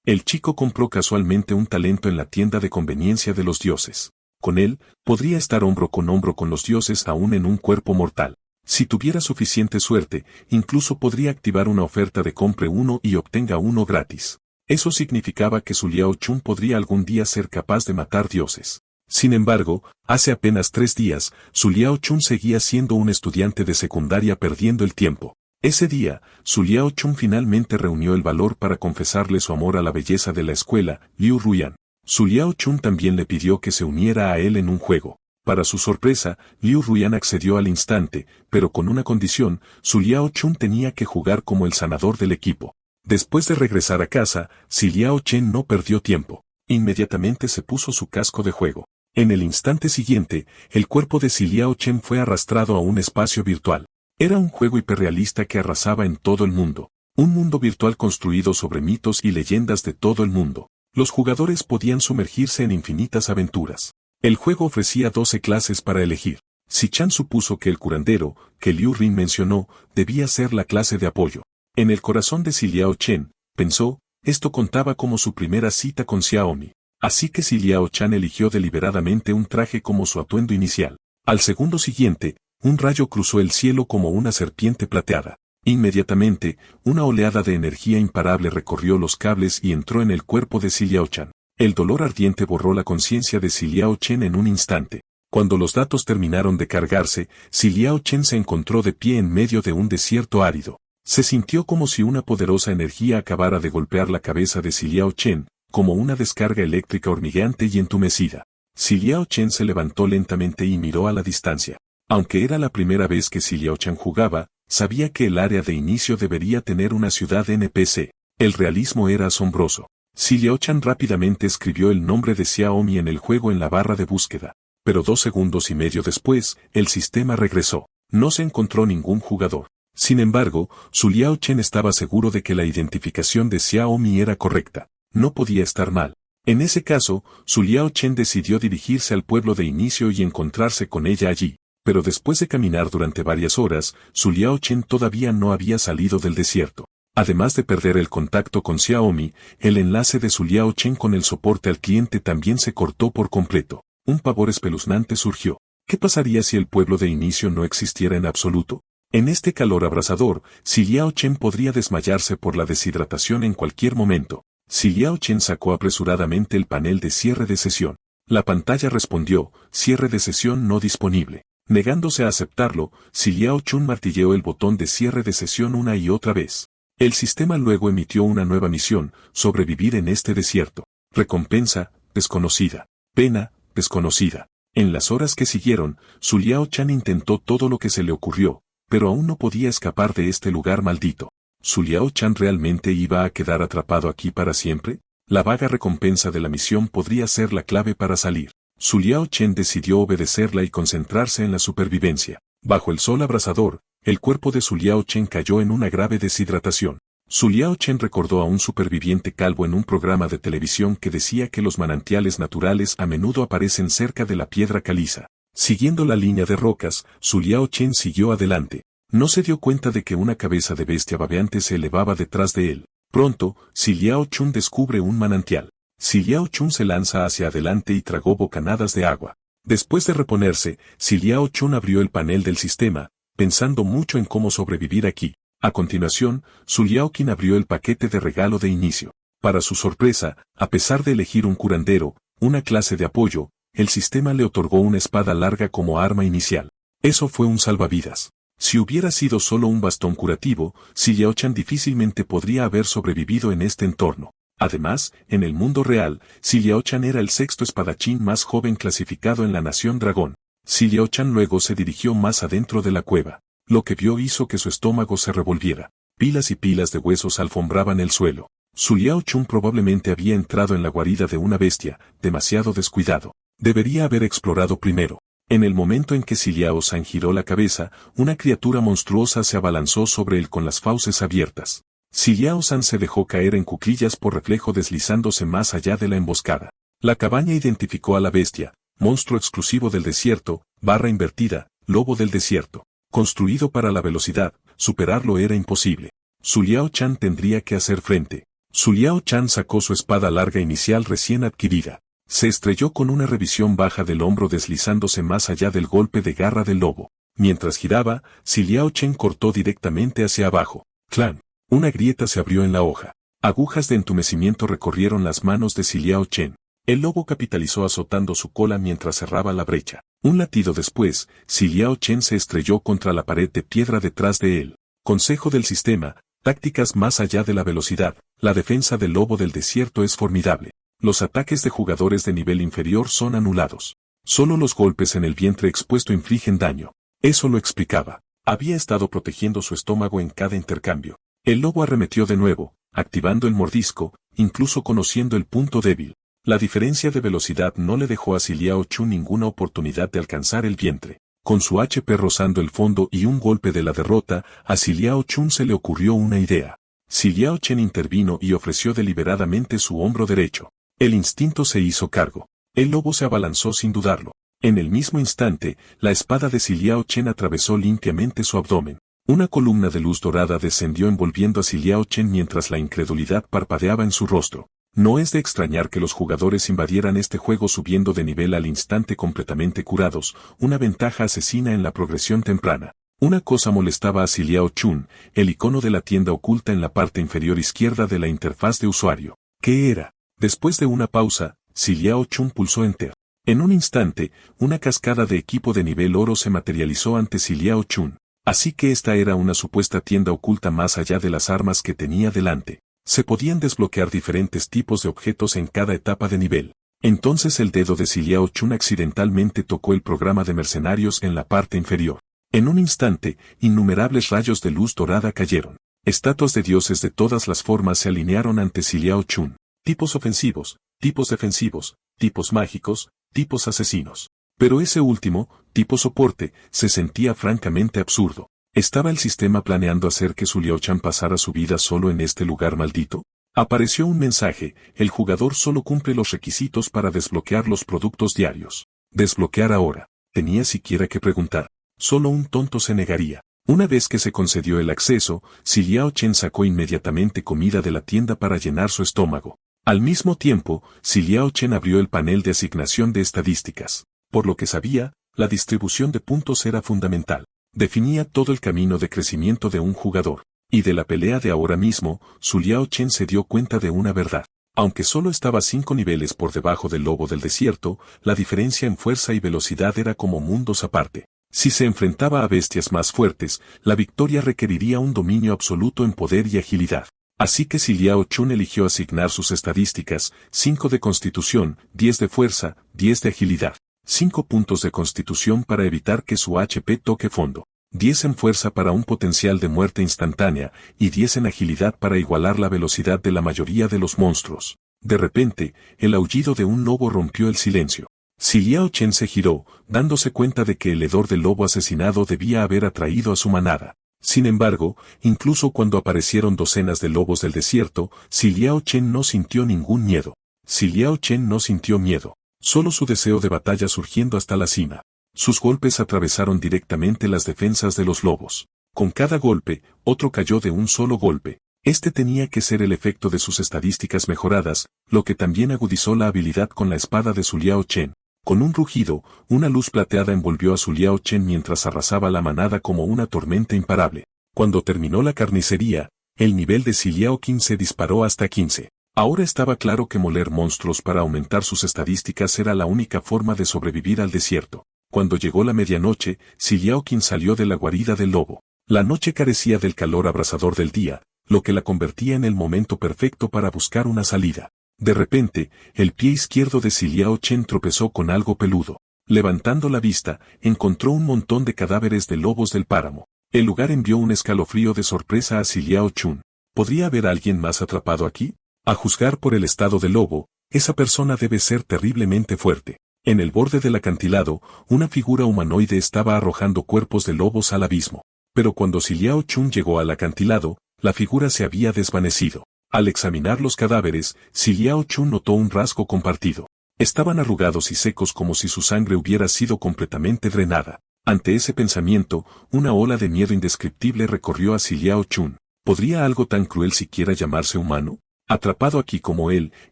El chico compró casualmente un talento en la tienda de conveniencia de los dioses. Con él, podría estar hombro con los dioses aún en un cuerpo mortal. Si tuviera suficiente suerte, incluso podría activar una oferta de compre uno y obtenga uno gratis. Eso significaba que su Liao Chun podría algún día ser capaz de matar dioses. Sin embargo, hace apenas 3 días, su Liao Chun seguía siendo un estudiante de secundaria perdiendo el tiempo. Ese día, su Liao Chun finalmente reunió el valor para confesarle su amor a la belleza de la escuela, Liu Ruyan. Su Liao Chun también le pidió que se uniera a él en un juego. Para su sorpresa, Liu Ruyan accedió al instante, pero con una condición: su Liao Chun tenía que jugar como el sanador del equipo. Después de regresar a casa, Si Liao Chen no perdió tiempo. Inmediatamente se puso su casco de juego. En el instante siguiente, el cuerpo de Si Liao Chen fue arrastrado a un espacio virtual. Era un juego hiperrealista que arrasaba en todo el mundo. Un mundo virtual construido sobre mitos y leyendas de todo el mundo. Los jugadores podían sumergirse en infinitas aventuras. El juego ofrecía 12 clases para elegir. Si Chan supuso que el curandero, que Liu Rin mencionó, debía ser la clase de apoyo. En el corazón de Si Liao Chen, pensó, esto contaba como su primera cita con Xiaomi. Así que Si Liao Chan eligió deliberadamente un traje como su atuendo inicial. Al segundo siguiente, un rayo cruzó el cielo como una serpiente plateada. Inmediatamente, una oleada de energía imparable recorrió los cables y entró en el cuerpo de Si Liao Chan. El dolor ardiente borró la conciencia de Si Liao Chen en un instante. Cuando los datos terminaron de cargarse, Si Liao Chen se encontró de pie en medio de un desierto árido. Se sintió como si una poderosa energía acabara de golpear la cabeza de Si Liao Chen, como una descarga eléctrica hormigueante y entumecida. Si Liao Chen se levantó lentamente y miró a la distancia. Aunque era la primera vez que Si Liao Chen jugaba, sabía que el área de inicio debería tener una ciudad NPC. El realismo era asombroso. Si Liao Chan rápidamente escribió el nombre de Xiaomi en el juego en la barra de búsqueda. Pero 2 segundos y medio después, el sistema regresó. No se encontró ningún jugador. Sin embargo, Su Liao Chen estaba seguro de que la identificación de Xiaomi era correcta. No podía estar mal. En ese caso, Su Liao Chen decidió dirigirse al pueblo de inicio y encontrarse con ella allí. Pero después de caminar durante varias horas, Su Liao Chen todavía no había salido del desierto. Además de perder el contacto con Xiaomi, el enlace de Su Liao Chen con el soporte al cliente también se cortó por completo. Un pavor espeluznante surgió. ¿Qué pasaría si el pueblo de inicio no existiera en absoluto? En este calor abrasador, Si Liao Chen podría desmayarse por la deshidratación en cualquier momento. Si Liao Chen sacó apresuradamente el panel de cierre de sesión. La pantalla respondió, cierre de sesión no disponible. Negándose a aceptarlo, Si Liao Chun martilleó el botón de cierre de sesión una y otra vez. El sistema luego emitió una nueva misión: sobrevivir en este desierto. Recompensa, desconocida. Pena, desconocida. En las horas que siguieron, Su Liao Chan intentó todo lo que se le ocurrió, pero aún no podía escapar de este lugar maldito. ¿Su Liao Chan realmente iba a quedar atrapado aquí para siempre? La vaga recompensa de la misión podría ser la clave para salir. Su Liao Chen decidió obedecerla y concentrarse en la supervivencia. Bajo el sol abrasador, el cuerpo de Su Liao Chen cayó en una grave deshidratación. Su Liao Chen recordó a un superviviente calvo en un programa de televisión que decía que los manantiales naturales a menudo aparecen cerca de la piedra caliza. Siguiendo la línea de rocas, Su Liao Chen siguió adelante. No se dio cuenta de que una cabeza de bestia babeante se elevaba detrás de él. Pronto, Si Liao Chun descubre un manantial. Si Liao Chun se lanza hacia adelante y tragó bocanadas de agua. Después de reponerse, Si Liao Chun abrió el panel del sistema, pensando mucho en cómo sobrevivir aquí. A continuación, Su Liao Qin abrió el paquete de regalo de inicio. Para su sorpresa, a pesar de elegir un curandero, una clase de apoyo, el sistema le otorgó una espada larga como arma inicial. Eso fue un salvavidas. Si hubiera sido solo un bastón curativo, Si Liao Chan difícilmente podría haber sobrevivido en este entorno. Además, en el mundo real, Si Liao Chan era el sexto espadachín más joven clasificado en la Nación Dragón. Si Liao Chan luego se dirigió más adentro de la cueva. Lo que vio hizo que su estómago se revolviera. Pilas y pilas de huesos alfombraban el suelo. Su Liao Chun probablemente había entrado en la guarida de una bestia, demasiado descuidado. Debería haber explorado primero. En el momento en que Si Liao San giró la cabeza, una criatura monstruosa se abalanzó sobre él con las fauces abiertas. Si Liao San se dejó caer en cuclillas por reflejo deslizándose más allá de la emboscada. La cabaña identificó a la bestia, monstruo exclusivo del desierto, barra invertida, lobo del desierto. Construido para la velocidad, superarlo era imposible. Su Liao Chan tendría que hacer frente. Su Liao Chan sacó su espada larga inicial recién adquirida. Se estrelló con una revisión baja del hombro deslizándose más allá del golpe de garra del lobo. Mientras giraba, Si Liao Chen cortó directamente hacia abajo. ¡Clan! Una grieta se abrió en la hoja. Agujas de entumecimiento recorrieron las manos de Si Liao Chen. El lobo capitalizó azotando su cola mientras cerraba la brecha. Un latido después, Si Liao Chen se estrelló contra la pared de piedra detrás de él. Consejo del sistema, tácticas más allá de la velocidad. La defensa del lobo del desierto es formidable. Los ataques de jugadores de nivel inferior son anulados. Solo los golpes en el vientre expuesto infligen daño. Eso lo explicaba. Había estado protegiendo su estómago en cada intercambio. El lobo arremetió de nuevo, activando el mordisco, incluso conociendo el punto débil. La diferencia de velocidad no le dejó a Si Liao Chun ninguna oportunidad de alcanzar el vientre. Con su HP rozando el fondo y un golpe de la derrota, a Si Liao Chun se le ocurrió una idea. Si Liao Chen intervino y ofreció deliberadamente su hombro derecho. El instinto se hizo cargo. El lobo se abalanzó sin dudarlo. En el mismo instante, la espada de Si Liao Chen atravesó limpiamente su abdomen. Una columna de luz dorada descendió envolviendo a Si Liao Chen mientras la incredulidad parpadeaba en su rostro. No es de extrañar que los jugadores invadieran este juego subiendo de nivel al instante completamente curados, una ventaja asesina en la progresión temprana. Una cosa molestaba a Si Liao Chun, el icono de la tienda oculta en la parte inferior izquierda de la interfaz de usuario. ¿Qué era? Después de una pausa, Si Liao Chun pulsó Enter. En un instante, una cascada de equipo de nivel oro se materializó ante Si Liao Chun. Así que esta era una supuesta tienda oculta más allá de las armas que tenía delante. Se podían desbloquear diferentes tipos de objetos en cada etapa de nivel. Entonces el dedo de Si Liao Chun accidentalmente tocó el programa de mercenarios en la parte inferior. En un instante, innumerables rayos de luz dorada cayeron. Estatuas de dioses de todas las formas se alinearon ante Si Liao Chun. Tipos ofensivos, tipos defensivos, tipos mágicos, tipos asesinos. Pero ese último, tipo soporte, se sentía francamente absurdo. ¿Estaba el sistema planeando hacer que Su Liao Chan pasara su vida solo en este lugar maldito? Apareció un mensaje, el jugador solo cumple los requisitos para desbloquear los productos diarios. Desbloquear ahora. Tenía siquiera que preguntar. Solo un tonto se negaría. Una vez que se concedió el acceso, Si Liao Chen sacó inmediatamente comida de la tienda para llenar su estómago. Al mismo tiempo, Si Liao Chen abrió el panel de asignación de estadísticas. Por lo que sabía, la distribución de puntos era fundamental. Definía todo el camino de crecimiento de un jugador. Y de la pelea de ahora mismo, Su Liao Chen se dio cuenta de una verdad. Aunque solo estaba 5 niveles por debajo del lobo del desierto, la diferencia en fuerza y velocidad era como mundos aparte. Si se enfrentaba a bestias más fuertes, la victoria requeriría un dominio absoluto en poder y agilidad. Así que Si Liao Chun eligió asignar sus estadísticas, 5 de constitución, 10 de fuerza, 10 de agilidad. 5 puntos de constitución para evitar que su HP toque fondo. 10 en fuerza para un potencial de muerte instantánea, y 10 en agilidad para igualar la velocidad de la mayoría de los monstruos. De repente, el aullido de un lobo rompió el silencio. Si Liao Chen se giró, dándose cuenta de que el hedor del lobo asesinado debía haber atraído a su manada. Sin embargo, incluso cuando aparecieron docenas de lobos del desierto, Si Liao Chen no sintió ningún miedo. Si Liao Chen no sintió miedo. Solo su deseo de batalla surgiendo hasta la cima. Sus golpes atravesaron directamente las defensas de los lobos. Con cada golpe, otro cayó de un solo golpe. Este tenía que ser el efecto de sus estadísticas mejoradas, lo que también agudizó la habilidad con la espada de Su Liao Chen. Con un rugido, una luz plateada envolvió a Su Liao Chen mientras arrasaba la manada como una tormenta imparable. Cuando terminó la carnicería, el nivel de Si Liao Qin se disparó hasta 15. Ahora estaba claro que moler monstruos para aumentar sus estadísticas era la única forma de sobrevivir al desierto. Cuando llegó la medianoche, Si Liao Qin salió de la guarida del lobo. La noche carecía del calor abrasador del día, lo que la convertía en el momento perfecto para buscar una salida. De repente, el pie izquierdo de Si Liao Chen tropezó con algo peludo. Levantando la vista, encontró un montón de cadáveres de lobos del páramo. El lugar envió un escalofrío de sorpresa a Si Liao Chun. ¿Podría haber alguien más atrapado aquí? A juzgar por el estado del lobo, esa persona debe ser terriblemente fuerte. En el borde del acantilado, una figura humanoide estaba arrojando cuerpos de lobos al abismo. Pero cuando Si Liao Chun llegó al acantilado, la figura se había desvanecido. Al examinar los cadáveres, Si Liao Chun notó un rasgo compartido. Estaban arrugados y secos como si su sangre hubiera sido completamente drenada. Ante ese pensamiento, una ola de miedo indescriptible recorrió a Si Liao Chun. ¿Podría algo tan cruel siquiera llamarse humano? Atrapado aquí como él,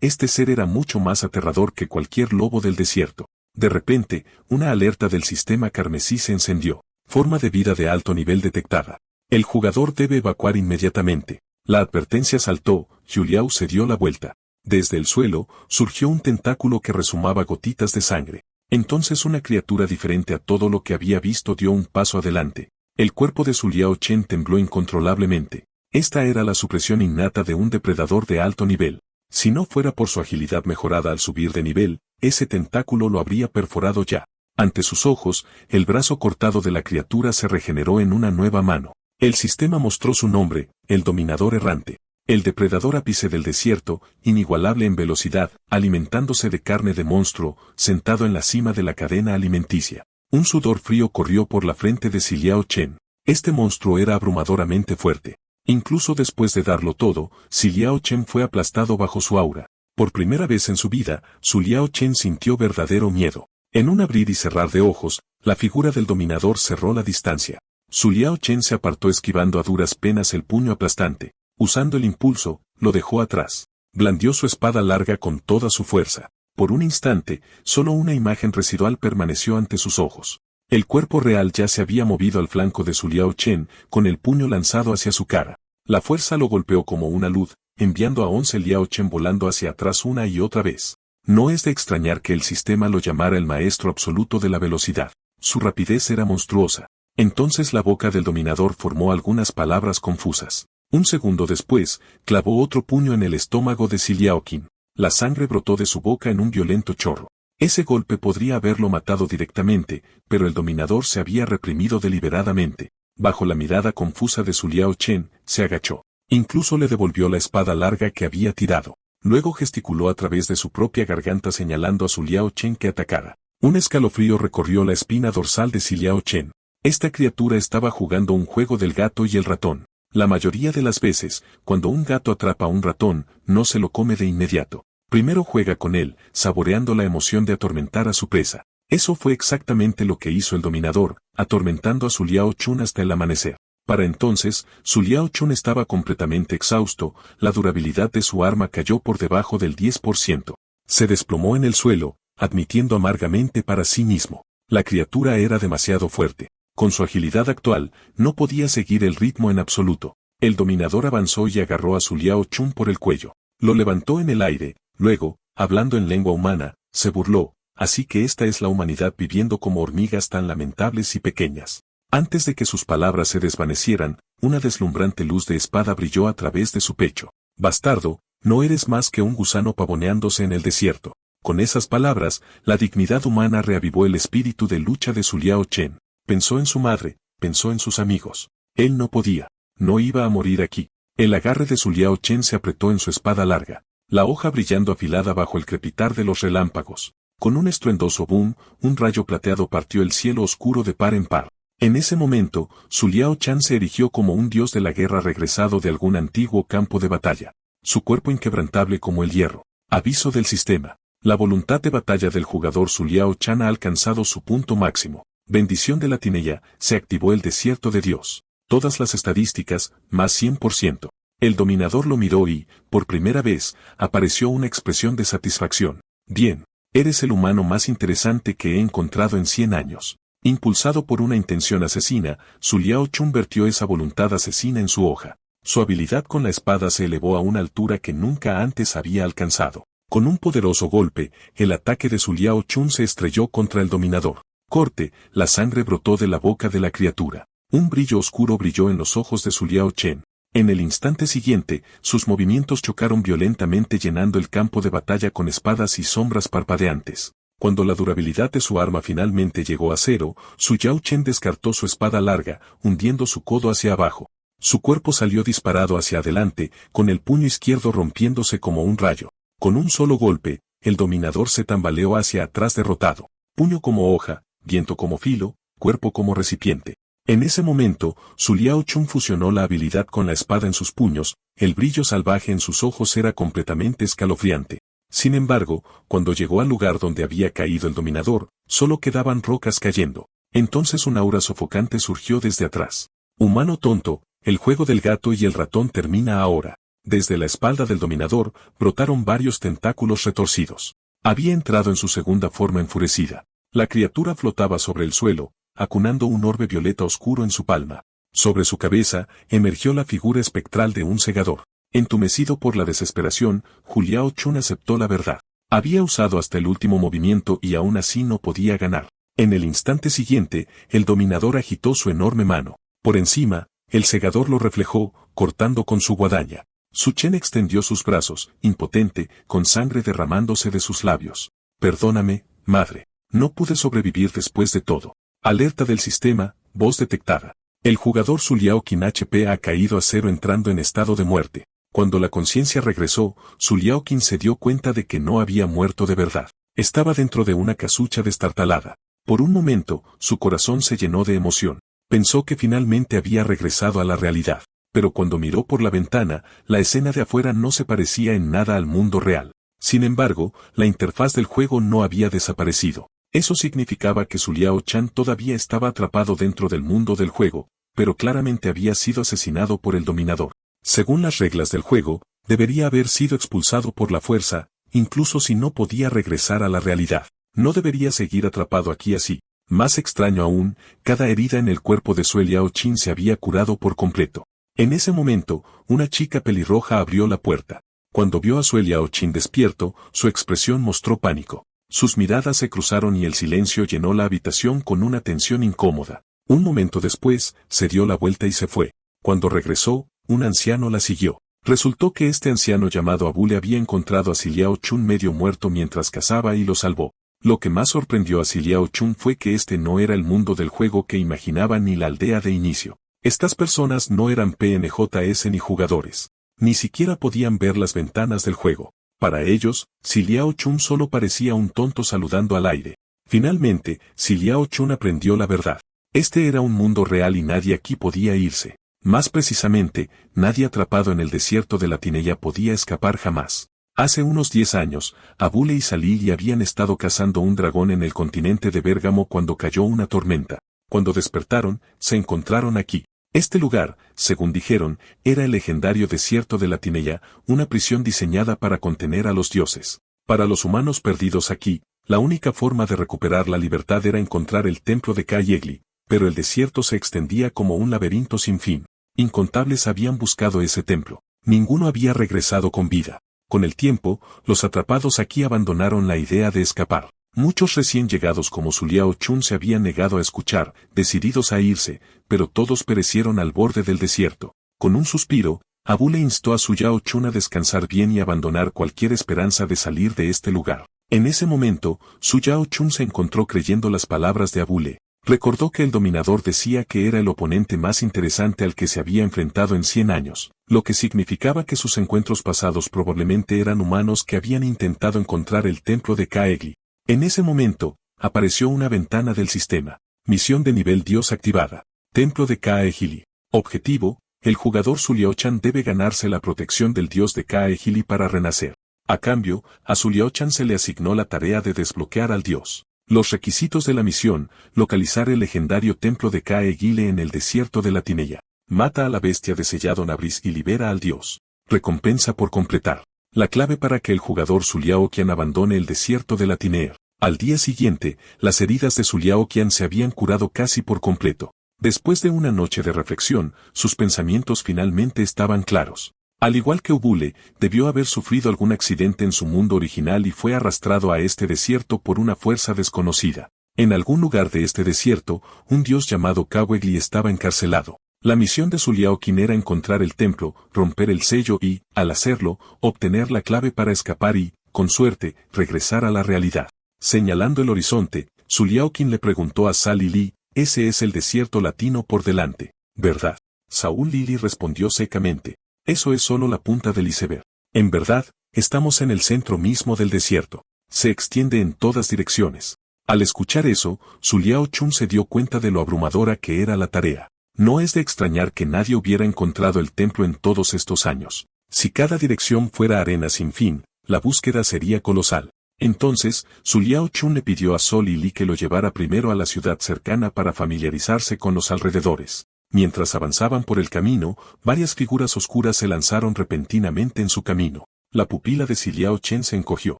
este ser era mucho más aterrador que cualquier lobo del desierto. De repente, una alerta del sistema carmesí se encendió. Forma de vida de alto nivel detectada. El jugador debe evacuar inmediatamente. La advertencia saltó, Juliao se dio la vuelta. Desde el suelo, surgió un tentáculo que resumaba gotitas de sangre. Entonces una criatura diferente a todo lo que había visto dio un paso adelante. El cuerpo de Su Liao Chen tembló incontrolablemente. Esta era la supresión innata de un depredador de alto nivel. Si no fuera por su agilidad mejorada al subir de nivel, ese tentáculo lo habría perforado ya. Ante sus ojos, el brazo cortado de la criatura se regeneró en una nueva mano. El sistema mostró su nombre, el dominador errante. El depredador ápice del desierto, inigualable en velocidad, alimentándose de carne de monstruo, sentado en la cima de la cadena alimenticia. Un sudor frío corrió por la frente de Su Liao Chen. Este monstruo era abrumadoramente fuerte. Incluso después de darlo todo, Su Liao Chen fue aplastado bajo su aura. Por primera vez en su vida, Su Liao Chen sintió verdadero miedo. En un abrir y cerrar de ojos, la figura del dominador cerró la distancia. Su Liao Chen se apartó esquivando a duras penas el puño aplastante. Usando el impulso, lo dejó atrás. Blandió su espada larga con toda su fuerza. Por un instante, solo una imagen residual permaneció ante sus ojos. El cuerpo real ya se había movido al flanco de Su Liao Chen, con el puño lanzado hacia su cara. La fuerza lo golpeó como una luz, enviando a 11 Liao Chen volando hacia atrás una y otra vez. No es de extrañar que el sistema lo llamara el maestro absoluto de la velocidad. Su rapidez era monstruosa. Entonces la boca del dominador formó algunas palabras confusas. Un segundo después, clavó otro puño en el estómago de Su Liao Qin. La sangre brotó de su boca en un violento chorro. Ese golpe podría haberlo matado directamente, pero el dominador se había reprimido deliberadamente. Bajo la mirada confusa de Su Liao Chen, se agachó. Incluso le devolvió la espada larga que había tirado. Luego gesticuló a través de su propia garganta señalando a Su Liao Chen que atacara. Un escalofrío recorrió la espina dorsal de Su Liao Chen. Esta criatura estaba jugando un juego del gato y el ratón. La mayoría de las veces, cuando un gato atrapa a un ratón, no se lo come de inmediato. Primero juega con él, saboreando la emoción de atormentar a su presa. Eso fue exactamente lo que hizo el dominador, atormentando a Su Liao Chen hasta el amanecer. Para entonces, Su Liao Chen estaba completamente exhausto, la durabilidad de su arma cayó por debajo del 10%. Se desplomó en el suelo, admitiendo amargamente para sí mismo. La criatura era demasiado fuerte. Con su agilidad actual, no podía seguir el ritmo en absoluto. El dominador avanzó y agarró a Su Liao Chen por el cuello. Lo levantó en el aire, luego, hablando en lengua humana, se burló, así que esta es la humanidad viviendo como hormigas tan lamentables y pequeñas. Antes de que sus palabras se desvanecieran, una deslumbrante luz de espada brilló a través de su pecho. Bastardo, no eres más que un gusano pavoneándose en el desierto. Con esas palabras, la dignidad humana reavivó el espíritu de lucha de Su Liao Chen. Pensó en su madre, pensó en sus amigos. Él no podía, no iba a morir aquí. El agarre de Su Liao Chen se apretó en su espada larga, la hoja brillando afilada bajo el crepitar de los relámpagos. Con un estruendoso boom, un rayo plateado partió el cielo oscuro de par en par. En ese momento, Su Liao Chen se erigió como un dios de la guerra regresado de algún antiguo campo de batalla. Su cuerpo inquebrantable como el hierro. Aviso del sistema. La voluntad de batalla del jugador Su Liao Chen ha alcanzado su punto máximo. Bendición de la Tinella, se activó el desierto de Dios. Todas las estadísticas, más 100%. El dominador lo miró y, por primera vez, apareció una expresión de satisfacción. Bien, eres el humano más interesante que he encontrado en 100 años. Impulsado por una intención asesina, Su Liao Chen vertió esa voluntad asesina en su hoja. Su habilidad con la espada se elevó a una altura que nunca antes había alcanzado. Con un poderoso golpe, el ataque de Su Liao Chen se estrelló contra el dominador. Corte, la sangre brotó de la boca de la criatura. Un brillo oscuro brilló en los ojos de Su Liao Chen. En el instante siguiente, sus movimientos chocaron violentamente llenando el campo de batalla con espadas y sombras parpadeantes. Cuando la durabilidad de su arma finalmente llegó a cero, Su Liao Chen descartó su espada larga, hundiendo su codo hacia abajo. Su cuerpo salió disparado hacia adelante, con el puño izquierdo rompiéndose como un rayo. Con un solo golpe, el dominador se tambaleó hacia atrás derrotado. Puño como hoja, viento como filo, cuerpo como recipiente. En ese momento, Su Liao Chen fusionó la habilidad con la espada en sus puños, el brillo salvaje en sus ojos era completamente escalofriante. Sin embargo, cuando llegó al lugar donde había caído el dominador, solo quedaban rocas cayendo. Entonces un aura sofocante surgió desde atrás. Humano tonto, el juego del gato y el ratón termina ahora. Desde la espalda del dominador brotaron varios tentáculos retorcidos. Había entrado en su segunda forma enfurecida. La criatura flotaba sobre el suelo, acunando un orbe violeta oscuro en su palma. Sobre su cabeza emergió la figura espectral de un segador. Entumecido por la desesperación, Juliao Chun aceptó la verdad. Había usado hasta el último movimiento y aún así no podía ganar. En el instante siguiente, el dominador agitó su enorme mano. Por encima, el segador lo reflejó, cortando con su guadaña. Su Chen extendió sus brazos, impotente, con sangre derramándose de sus labios. Perdóname, madre. No pude sobrevivir después de todo. Alerta del sistema, voz detectada. El jugador Su Liaoqin HP ha caído a cero entrando en estado de muerte. Cuando la conciencia regresó, Su Liaoqin se dio cuenta de que no había muerto de verdad. Estaba dentro de una casucha destartalada. Por un momento, su corazón se llenó de emoción. Pensó que finalmente había regresado a la realidad. Pero cuando miró por la ventana, la escena de afuera no se parecía en nada al mundo real. Sin embargo, la interfaz del juego no había desaparecido. Eso significaba que Su Liao Chan todavía estaba atrapado dentro del mundo del juego, pero claramente había sido asesinado por el dominador. Según las reglas del juego, debería haber sido expulsado por la fuerza, incluso si no podía regresar a la realidad. No debería seguir atrapado aquí así. Más extraño aún, cada herida en el cuerpo de Su Liao Chin se había curado por completo. En ese momento, una chica pelirroja abrió la puerta. Cuando vio a Su Liao Chin despierto, su expresión mostró pánico. Sus miradas se cruzaron y el silencio llenó la habitación con una tensión incómoda. Un momento después, se dio la vuelta y se fue. Cuando regresó, un anciano la siguió. Resultó que este anciano llamado Abule había encontrado a Si Liao Chun medio muerto mientras cazaba y lo salvó. Lo que más sorprendió a Si Liao Chun fue que este no era el mundo del juego que imaginaba ni la aldea de inicio. Estas personas no eran PNJS ni jugadores. Ni siquiera podían ver las ventanas del juego. Para ellos, Si Liao Chun solo parecía un tonto saludando al aire. Finalmente, Si Liao Chun aprendió la verdad. Este era un mundo real y nadie aquí podía irse. Más precisamente, nadie atrapado en el desierto de la Tinella podía escapar jamás. Hace unos 10 años, Abule y Salili habían estado cazando un dragón en el continente de Bérgamo cuando cayó una tormenta. Cuando despertaron, se encontraron aquí. Este lugar, según dijeron, era el legendario desierto de la Tinella, una prisión diseñada para contener a los dioses. Para los humanos perdidos aquí, la única forma de recuperar la libertad era encontrar el templo de Kayegli, pero el desierto se extendía como un laberinto sin fin. Incontables habían buscado ese templo. Ninguno había regresado con vida. Con el tiempo, los atrapados aquí abandonaron la idea de escapar. Muchos recién llegados como Su Liao Chun se habían negado a escuchar, decididos a irse, pero todos perecieron al borde del desierto. Con un suspiro, Abule instó a Su Liao Chun a descansar bien y abandonar cualquier esperanza de salir de este lugar. En ese momento, Su Liao Chun se encontró creyendo las palabras de Abule. Recordó que el dominador decía que era el oponente más interesante al que se había enfrentado en 100 años, lo que significaba que sus encuentros pasados probablemente eran humanos que habían intentado encontrar el templo de Kaegli. En ese momento, apareció una ventana del sistema. Misión de nivel Dios activada. Templo de Kaegili. Objetivo, el jugador Su Liao Chan debe ganarse la protección del dios de Kaegili para renacer. A cambio, a Su Liao Chan se le asignó la tarea de desbloquear al dios. Los requisitos de la misión: localizar el legendario templo de Kaegile en el desierto de la Tinella. Mata a la bestia de sellado Nabris y libera al dios. Recompensa por completar. La clave para que el jugador Su Liaoqian abandone el desierto de la Tinea. Al día siguiente, las heridas de Su Liaoqian se habían curado casi por completo. Después de una noche de reflexión, sus pensamientos finalmente estaban claros. Al igual que Ubule, debió haber sufrido algún accidente en su mundo original y fue arrastrado a este desierto por una fuerza desconocida. En algún lugar de este desierto, un dios llamado Kawegli estaba encarcelado. La misión de Su Liaoqin era encontrar el templo, romper el sello y, al hacerlo, obtener la clave para escapar y, con suerte, regresar a la realidad. Señalando el horizonte, Su Liaoqin le preguntó a Sal Lili: «Ese es el desierto latino por delante, ¿verdad?». Saúl Lili respondió secamente: «Eso es solo la punta del iceberg. En verdad, estamos en el centro mismo del desierto. Se extiende en todas direcciones». Al escuchar eso, Su Liao Chun se dio cuenta de lo abrumadora que era la tarea. No es de extrañar que nadie hubiera encontrado el templo en todos estos años. Si cada dirección fuera arena sin fin, la búsqueda sería colosal. Entonces, Su Liao Chun le pidió a Sol y Li que lo llevara primero a la ciudad cercana para familiarizarse con los alrededores. Mientras avanzaban por el camino, varias figuras oscuras se lanzaron repentinamente en su camino. La pupila de Siliao Chen se encogió.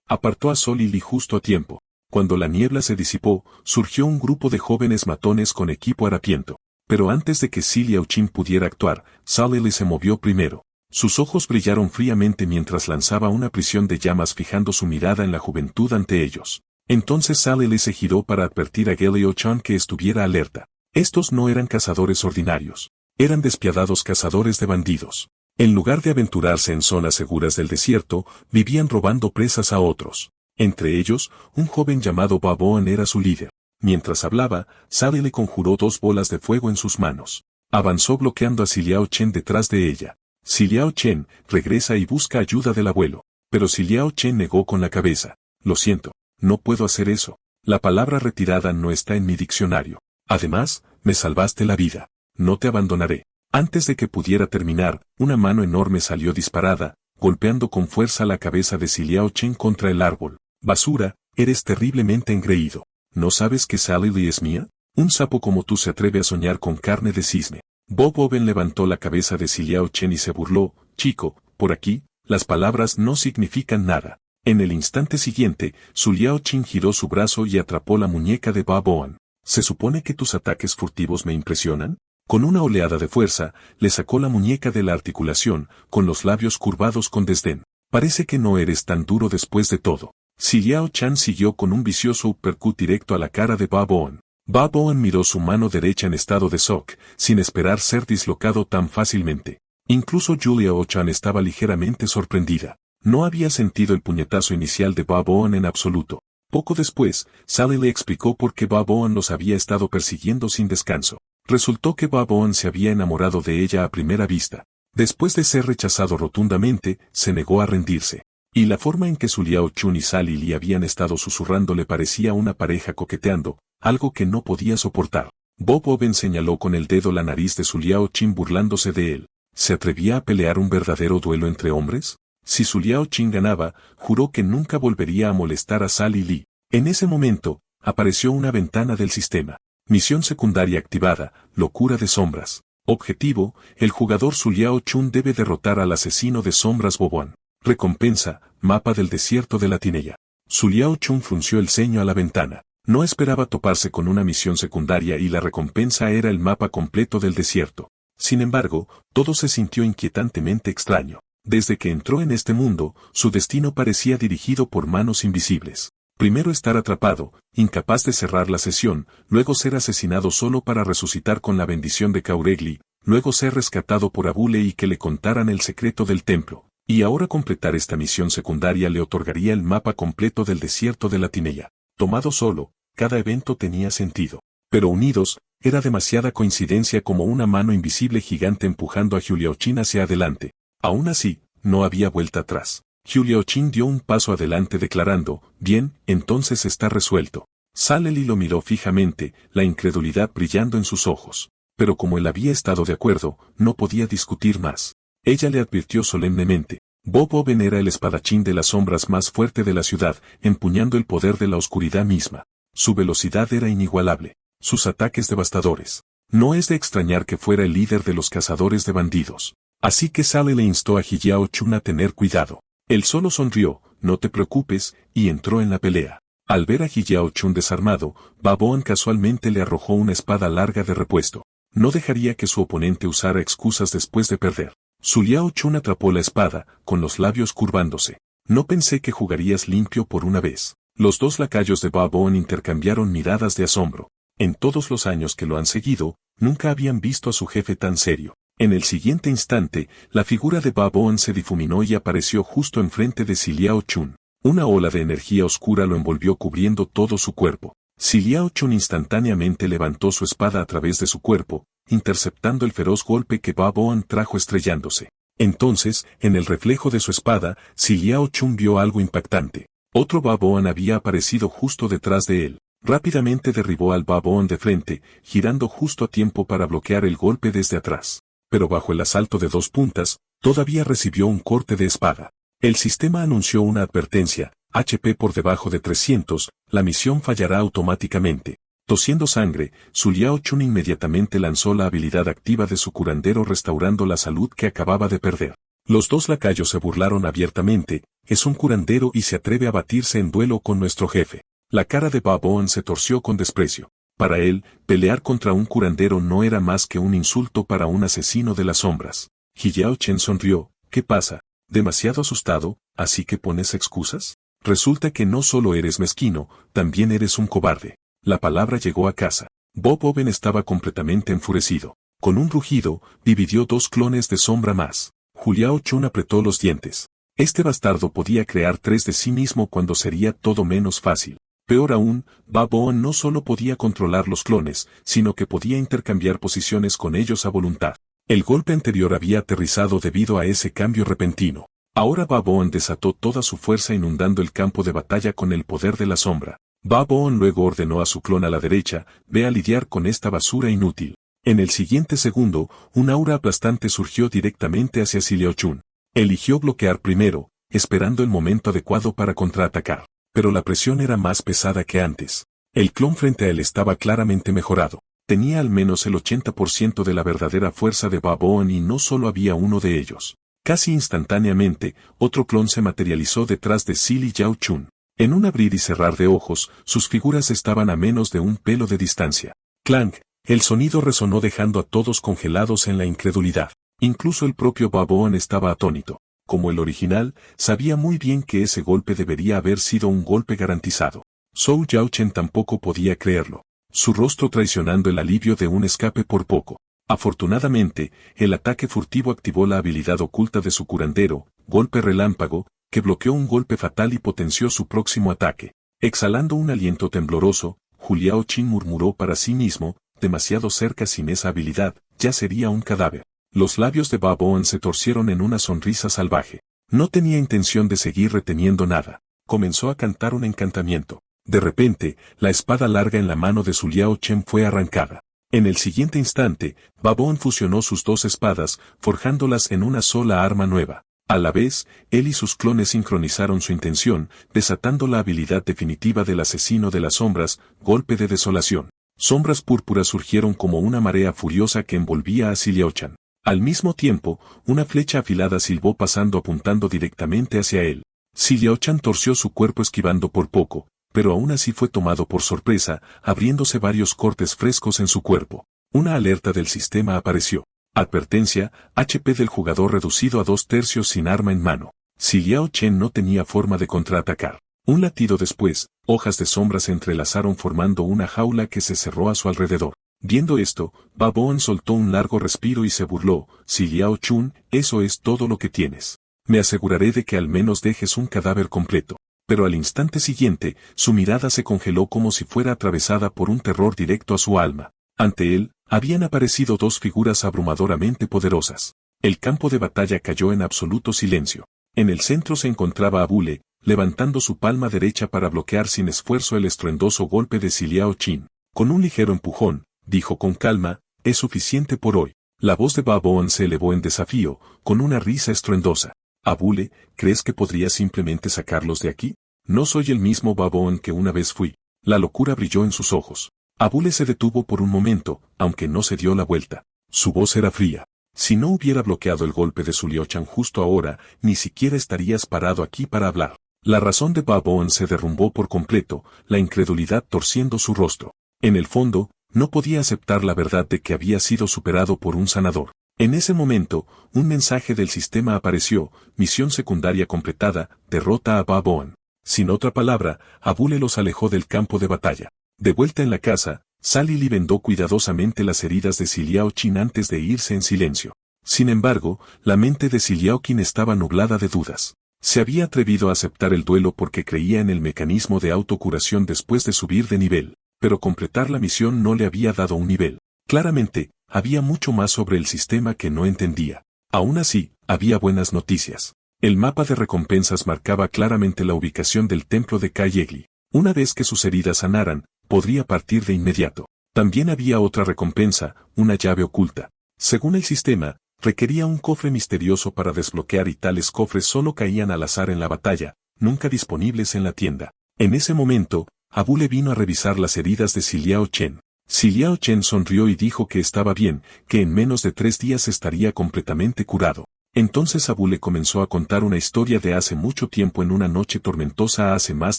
Apartó a Sol y Li justo a tiempo. Cuando la niebla se disipó, surgió un grupo de jóvenes matones con equipo harapiento. Pero antes de que Siliao Chen pudiera actuar, Sally Lee se movió primero. Sus ojos brillaron fríamente mientras lanzaba una prisión de llamas fijando su mirada en la juventud ante ellos. Entonces Sally Lee se giró para advertir a Gelio Chan que estuviera alerta. Estos no eran cazadores ordinarios. Eran despiadados cazadores de bandidos. En lugar de aventurarse en zonas seguras del desierto, vivían robando presas a otros. Entre ellos, un joven llamado Baboan era su líder. Mientras hablaba, Sally le conjuró 2 bolas de fuego en sus manos. Avanzó bloqueando a Siliao Chen detrás de ella. Siliao Chen, regresa y busca ayuda del abuelo. Pero Siliao Chen negó con la cabeza. Lo siento, no puedo hacer eso. La palabra retirada no está en mi diccionario. Además, me salvaste la vida. No te abandonaré. Antes de que pudiera terminar, una mano enorme salió disparada, golpeando con fuerza la cabeza de Siliao Chen contra el árbol. Basura, eres terriblemente engreído. ¿No sabes que Sally Lee es mía? Un sapo como tú se atreve a soñar con carne de cisne. Bob Owen levantó la cabeza de Siliao Chen y se burló. Chico, por aquí, las palabras no significan nada. En el instante siguiente, Siliao Chen giró su brazo y atrapó la muñeca de Bob Owen. ¿Se supone que tus ataques furtivos me impresionan? Con una oleada de fuerza, le sacó la muñeca de la articulación, con los labios curvados con desdén. Parece que no eres tan duro después de todo. Siliao Chen siguió con un vicioso uppercut directo a la cara de Bob Owen. Bob Owen miró su mano derecha en estado de shock, sin esperar ser dislocado tan fácilmente. Incluso Julia Ochan estaba ligeramente sorprendida. No había sentido el puñetazo inicial de Bob Owen en absoluto. Poco después, Sally le explicó por qué Bob Owen los había estado persiguiendo sin descanso. Resultó que Bob Owen se había enamorado de ella a primera vista. Después de ser rechazado rotundamente, se negó a rendirse. Y la forma en que Siliao Chun y Sally Lee habían estado susurrando le parecía una pareja coqueteando, algo que no podía soportar. Bob Owen señaló con el dedo la nariz de Siliao Chin burlándose de él. ¿Se atrevía a pelear un verdadero duelo entre hombres? Si Siliao Chin ganaba, juró que nunca volvería a molestar a Sally Lee. En ese momento, apareció una ventana del sistema. Misión secundaria activada, locura de sombras. Objetivo, el jugador Siliao Chun debe derrotar al asesino de sombras Boboan. Recompensa, mapa del desierto de la Tineya. Siliao Chun frunció el ceño a la ventana. No esperaba toparse con una misión secundaria y la recompensa era el mapa completo del desierto. Sin embargo, todo se sintió inquietantemente extraño. Desde que entró en este mundo, su destino parecía dirigido por manos invisibles. Primero estar atrapado, incapaz de cerrar la sesión, luego ser asesinado solo para resucitar con la bendición de Kauregli, luego ser rescatado por Abule y que le contaran el secreto del templo. Y ahora completar esta misión secundaria le otorgaría el mapa completo del desierto de la Tineya. Tomado solo, cada evento tenía sentido. Pero unidos, era demasiada coincidencia como una mano invisible gigante empujando a Juliao Chin hacia adelante. Aún así, no había vuelta atrás. Juliao Chin dio un paso adelante declarando, bien, entonces está resuelto. Sally Lee lo miró fijamente, la incredulidad brillando en sus ojos. Pero como él había estado de acuerdo, no podía discutir más. Ella le advirtió solemnemente. Bob Owen era el espadachín de las sombras más fuerte de la ciudad, empuñando el poder de la oscuridad misma. Su velocidad era inigualable. Sus ataques devastadores. No es de extrañar que fuera el líder de los cazadores de bandidos. Así que Sally le instó a Siliao Chun a tener cuidado. Él solo sonrió, no te preocupes, y entró en la pelea. Al ver a Siliao Chun desarmado, Baboan casualmente le arrojó una espada larga de repuesto. No dejaría que su oponente usara excusas después de perder. Siliao Chun atrapó la espada, con los labios curvándose. No pensé que jugarías limpio por una vez. Los dos lacayos de Baboan intercambiaron miradas de asombro. En todos los años que lo han seguido, nunca habían visto a su jefe tan serio. En el siguiente instante, la figura de Baboan se difuminó y apareció justo enfrente de Siliao Chun. Una ola de energía oscura lo envolvió cubriendo todo su cuerpo. Siliao Chun instantáneamente levantó su espada a través de su cuerpo, interceptando el feroz golpe que Baboan trajo estrellándose. Entonces, en el reflejo de su espada, Siliao Chun vio algo impactante. Otro Baboan había aparecido justo detrás de él. Rápidamente derribó al Baboan de frente, girando justo a tiempo para bloquear el golpe desde atrás. Pero bajo el asalto de 2 puntas, todavía recibió un corte de espada. El sistema anunció una advertencia, HP por debajo de 300, la misión fallará automáticamente. Tosiendo sangre, Su Liao Chun inmediatamente lanzó la habilidad activa de su curandero restaurando la salud que acababa de perder. Los dos lacayos se burlaron abiertamente, es un curandero y se atreve a batirse en duelo con nuestro jefe. La cara de Ba Bowen se torció con desprecio. Para él, pelear contra un curandero no era más que un insulto para un asesino de las sombras. Hiao Chen sonrió, ¿qué pasa? ¿Demasiado asustado, así que pones excusas? Resulta que no solo eres mezquino, también eres un cobarde. La palabra llegó a casa. Bob Owen estaba completamente enfurecido. Con un rugido, dividió dos clones de sombra más. Liao Chun apretó los dientes. Este bastardo podía crear tres de sí mismo cuando sería todo menos fácil. Peor aún, Ba Bowen no solo podía controlar los clones, sino que podía intercambiar posiciones con ellos a voluntad. El golpe anterior había aterrizado debido a ese cambio repentino. Ahora Ba Bowen desató toda su fuerza inundando el campo de batalla con el poder de la sombra. Ba Bowen luego ordenó a su clon a la derecha, ve a lidiar con esta basura inútil. En el siguiente segundo, un aura aplastante surgió directamente hacia Si Liao Chun. Eligió bloquear primero, esperando el momento adecuado para contraatacar. Pero la presión era más pesada que antes. El clon frente a él estaba claramente mejorado. Tenía al menos el 80% de la verdadera fuerza de Ba Bowen y no solo había uno de ellos. Casi instantáneamente, otro clon se materializó detrás de Si Liao Chun. En un abrir y cerrar de ojos, sus figuras estaban a menos de un pelo de distancia. Clank, el sonido resonó dejando a todos congelados en la incredulidad. Incluso el propio Ba Bowen estaba atónito. Como el original, sabía muy bien que ese golpe debería haber sido un golpe garantizado. Zhou Yao Chen tampoco podía creerlo. Su rostro traicionando el alivio de un escape por poco. Afortunadamente, el ataque furtivo activó la habilidad oculta de su curandero, golpe relámpago, que bloqueó un golpe fatal y potenció su próximo ataque. Exhalando un aliento tembloroso, Liao Chun murmuró para sí mismo, demasiado cerca sin esa habilidad, ya sería un cadáver. Los labios de Ba Bowen se torcieron en una sonrisa salvaje. No tenía intención de seguir reteniendo nada. Comenzó a cantar un encantamiento. De repente, la espada larga en la mano de Su Liao Chen fue arrancada. En el siguiente instante, Ba Bowen fusionó sus dos espadas, forjándolas en una sola arma nueva. A la vez, él y sus clones sincronizaron su intención, desatando la habilidad definitiva del asesino de las sombras, golpe de desolación. Sombras púrpuras surgieron como una marea furiosa que envolvía a Si Liao Chen. Al mismo tiempo, una flecha afilada silbó pasando apuntando directamente hacia él. Si Liao Chen torció su cuerpo esquivando por poco, pero aún así fue tomado por sorpresa, abriéndose varios cortes frescos en su cuerpo. Una alerta del sistema apareció. Advertencia, HP del jugador reducido a 2/3 sin arma en mano. Si Liao Chen no tenía forma de contraatacar. Un latido después, hojas de sombra se entrelazaron formando una jaula que se cerró a su alrededor. Viendo esto, Ba Bowen soltó un largo respiro y se burló, Si Liao Chun, eso es todo lo que tienes. Me aseguraré de que al menos dejes un cadáver completo. Pero al instante siguiente, su mirada se congeló como si fuera atravesada por un terror directo a su alma. Ante él, habían aparecido dos figuras abrumadoramente poderosas. El campo de batalla cayó en absoluto silencio. En el centro se encontraba Abule, levantando su palma derecha para bloquear sin esfuerzo el estruendoso golpe de Si Liao Chun. Con un ligero empujón, dijo con calma, es suficiente por hoy. La voz de Ba Bowen se elevó en desafío, con una risa estruendosa. Abule, ¿crees que podría simplemente sacarlos de aquí? No soy el mismo Ba Bowen que una vez fui. La locura brilló en sus ojos. Abule se detuvo por un momento, aunque no se dio la vuelta. Su voz era fría. Si no hubiera bloqueado el golpe de Su Liao Chen justo ahora, ni siquiera estarías parado aquí para hablar. La razón de Ba Bowen se derrumbó por completo, la incredulidad torciendo su rostro. En el fondo, no podía aceptar la verdad de que había sido superado por un sanador. En ese momento, un mensaje del sistema apareció, misión secundaria completada, derrota a Ba Bowen. Sin otra palabra, Abule los alejó del campo de batalla. De vuelta en la casa, Sally Lee vendó cuidadosamente las heridas de Si Liao Chun antes de irse en silencio. Sin embargo, la mente de Si Liao Qin estaba nublada de dudas. Se había atrevido a aceptar el duelo porque creía en el mecanismo de autocuración después de subir de nivel, pero completar la misión no le había dado un nivel. Claramente, había mucho más sobre el sistema que no entendía. Aún así, había buenas noticias. El mapa de recompensas marcaba claramente la ubicación del templo de Kayegli. Una vez que sus heridas sanaran, podría partir de inmediato. También había otra recompensa, una llave oculta. Según el sistema, requería un cofre misterioso para desbloquear y tales cofres solo caían al azar en la batalla, nunca disponibles en la tienda. En ese momento, Abule vino a revisar las heridas de Siliao Chen. Siliao Chen sonrió y dijo que estaba bien, que en menos de 3 días estaría completamente curado. Entonces Abule comenzó a contar una historia de hace mucho tiempo en una noche tormentosa hace más